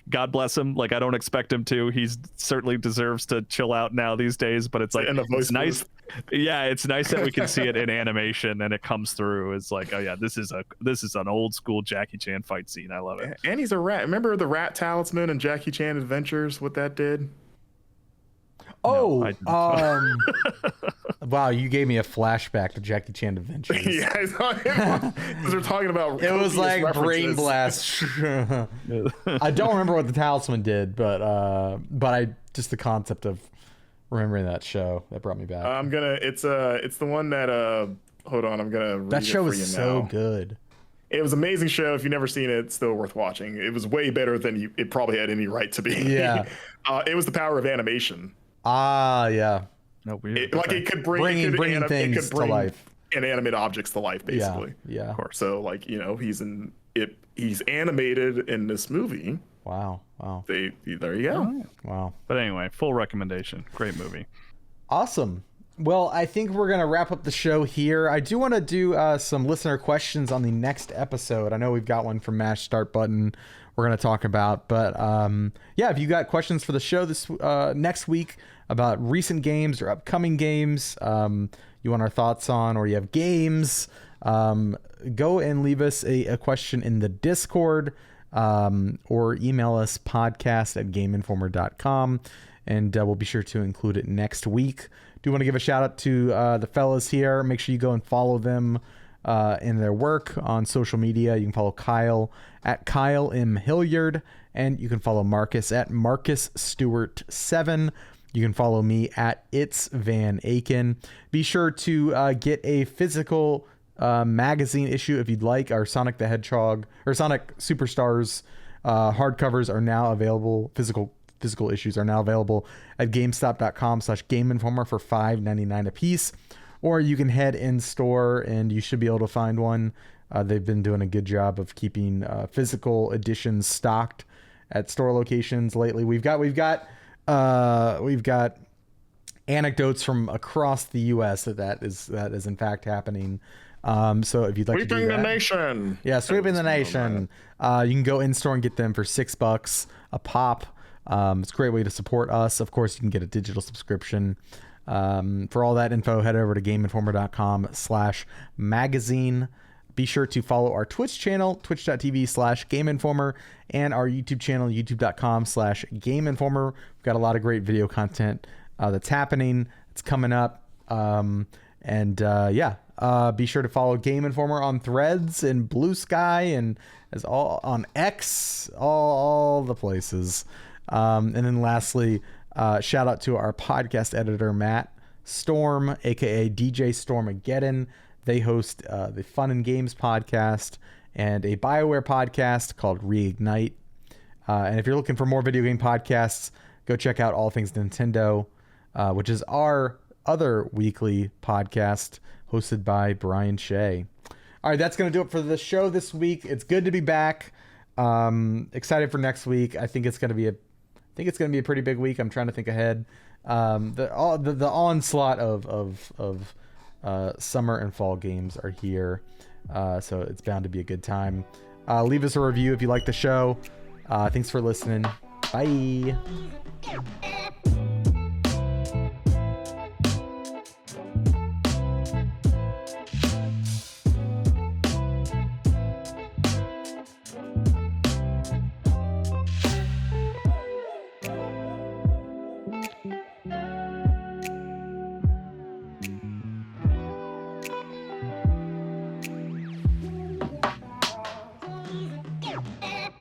God bless him. Like, I don't expect him to. He certainly deserves to chill out now these days, but it's like, it's nice. Yeah, it's nice that we can see it in animation and it comes through. It's like, oh yeah, this is an old school Jackie Chan fight scene. I love it. And he's a rat. Remember the Rat Talisman and Jackie Chan Adventures? What that did? Oh, no, wow! You gave me a flashback to Jackie Chan Adventures. Yeah, because we're talking about. It was like brain blast. I don't remember what the talisman did, but I just the concept of remembering that show that brought me back. It's the one that hold on, I'm gonna read that show it for is you so now. good. It was an amazing show. If you've never seen it, it's still worth watching. It was way better than it probably had any right to be. Yeah. It was the power of animation. Yeah. No, weird. It could bring things to life. Inanimate objects to life, basically. Yeah. Of course. So he's animated in this movie. Wow. There you go. Wow. But anyway, full recommendation. Great movie. Awesome. Well, I think we're going to wrap up the show here. I do want to do some listener questions on the next episode. I know we've got one from Mash Start Button we're going to talk about. But if you got questions for the show this next week about recent games or upcoming games you want our thoughts on, or you have games, go and leave us a question in the Discord or email us podcast@gameinformer.com, and we'll be sure to include it next week. Do want to give a shout out to the fellas here. Make sure you go and follow them in their work on social media. You can follow Kyle at Kyle M. Hilliard, and you can follow Marcus at Marcus Stewart 7. You can follow me at It's Van Aken. Be sure to get a physical magazine issue if you'd like. Our Sonic the Hedgehog or Sonic Superstars hardcovers are now available. Physical issues are now available at GameStop.com/GameInformer for $5.99 a piece, or you can head in store and you should be able to find one. They've been doing a good job of keeping physical editions stocked at store locations lately. We've got anecdotes from across the U.S. that is in fact happening. So if you'd like to do that, sweeping the nation. Yeah, sweeping the nation. You can go in store and get them for $6 a pop. It's a great way to support us. Of course, you can get a digital subscription. For all that info, head over to GameInformer.com/magazine. Be sure to follow our Twitch channel, twitch.tv/GameInformer, and our YouTube channel, youtube.com/GameInformer. We've got a lot of great video content that's happening. It's coming up. Be sure to follow Game Informer on Threads and Blue Sky and as all on X, all the places. And then lastly, shout out to our podcast editor, Matt Storm, aka DJ Stormageddon. They host the Fun and Games podcast and a BioWare podcast called Reignite. And if you're looking for more video game podcasts, go check out All Things Nintendo, which is our other weekly podcast hosted by Brian Shea. All right, that's going to do it for the show this week. It's good to be back. Excited for next week. I think it's going to be a pretty big week. I'm trying to think ahead. The onslaught of summer and fall games are here, so it's bound to be a good time. Leave us a review if you like the show. Thanks for listening. Bye.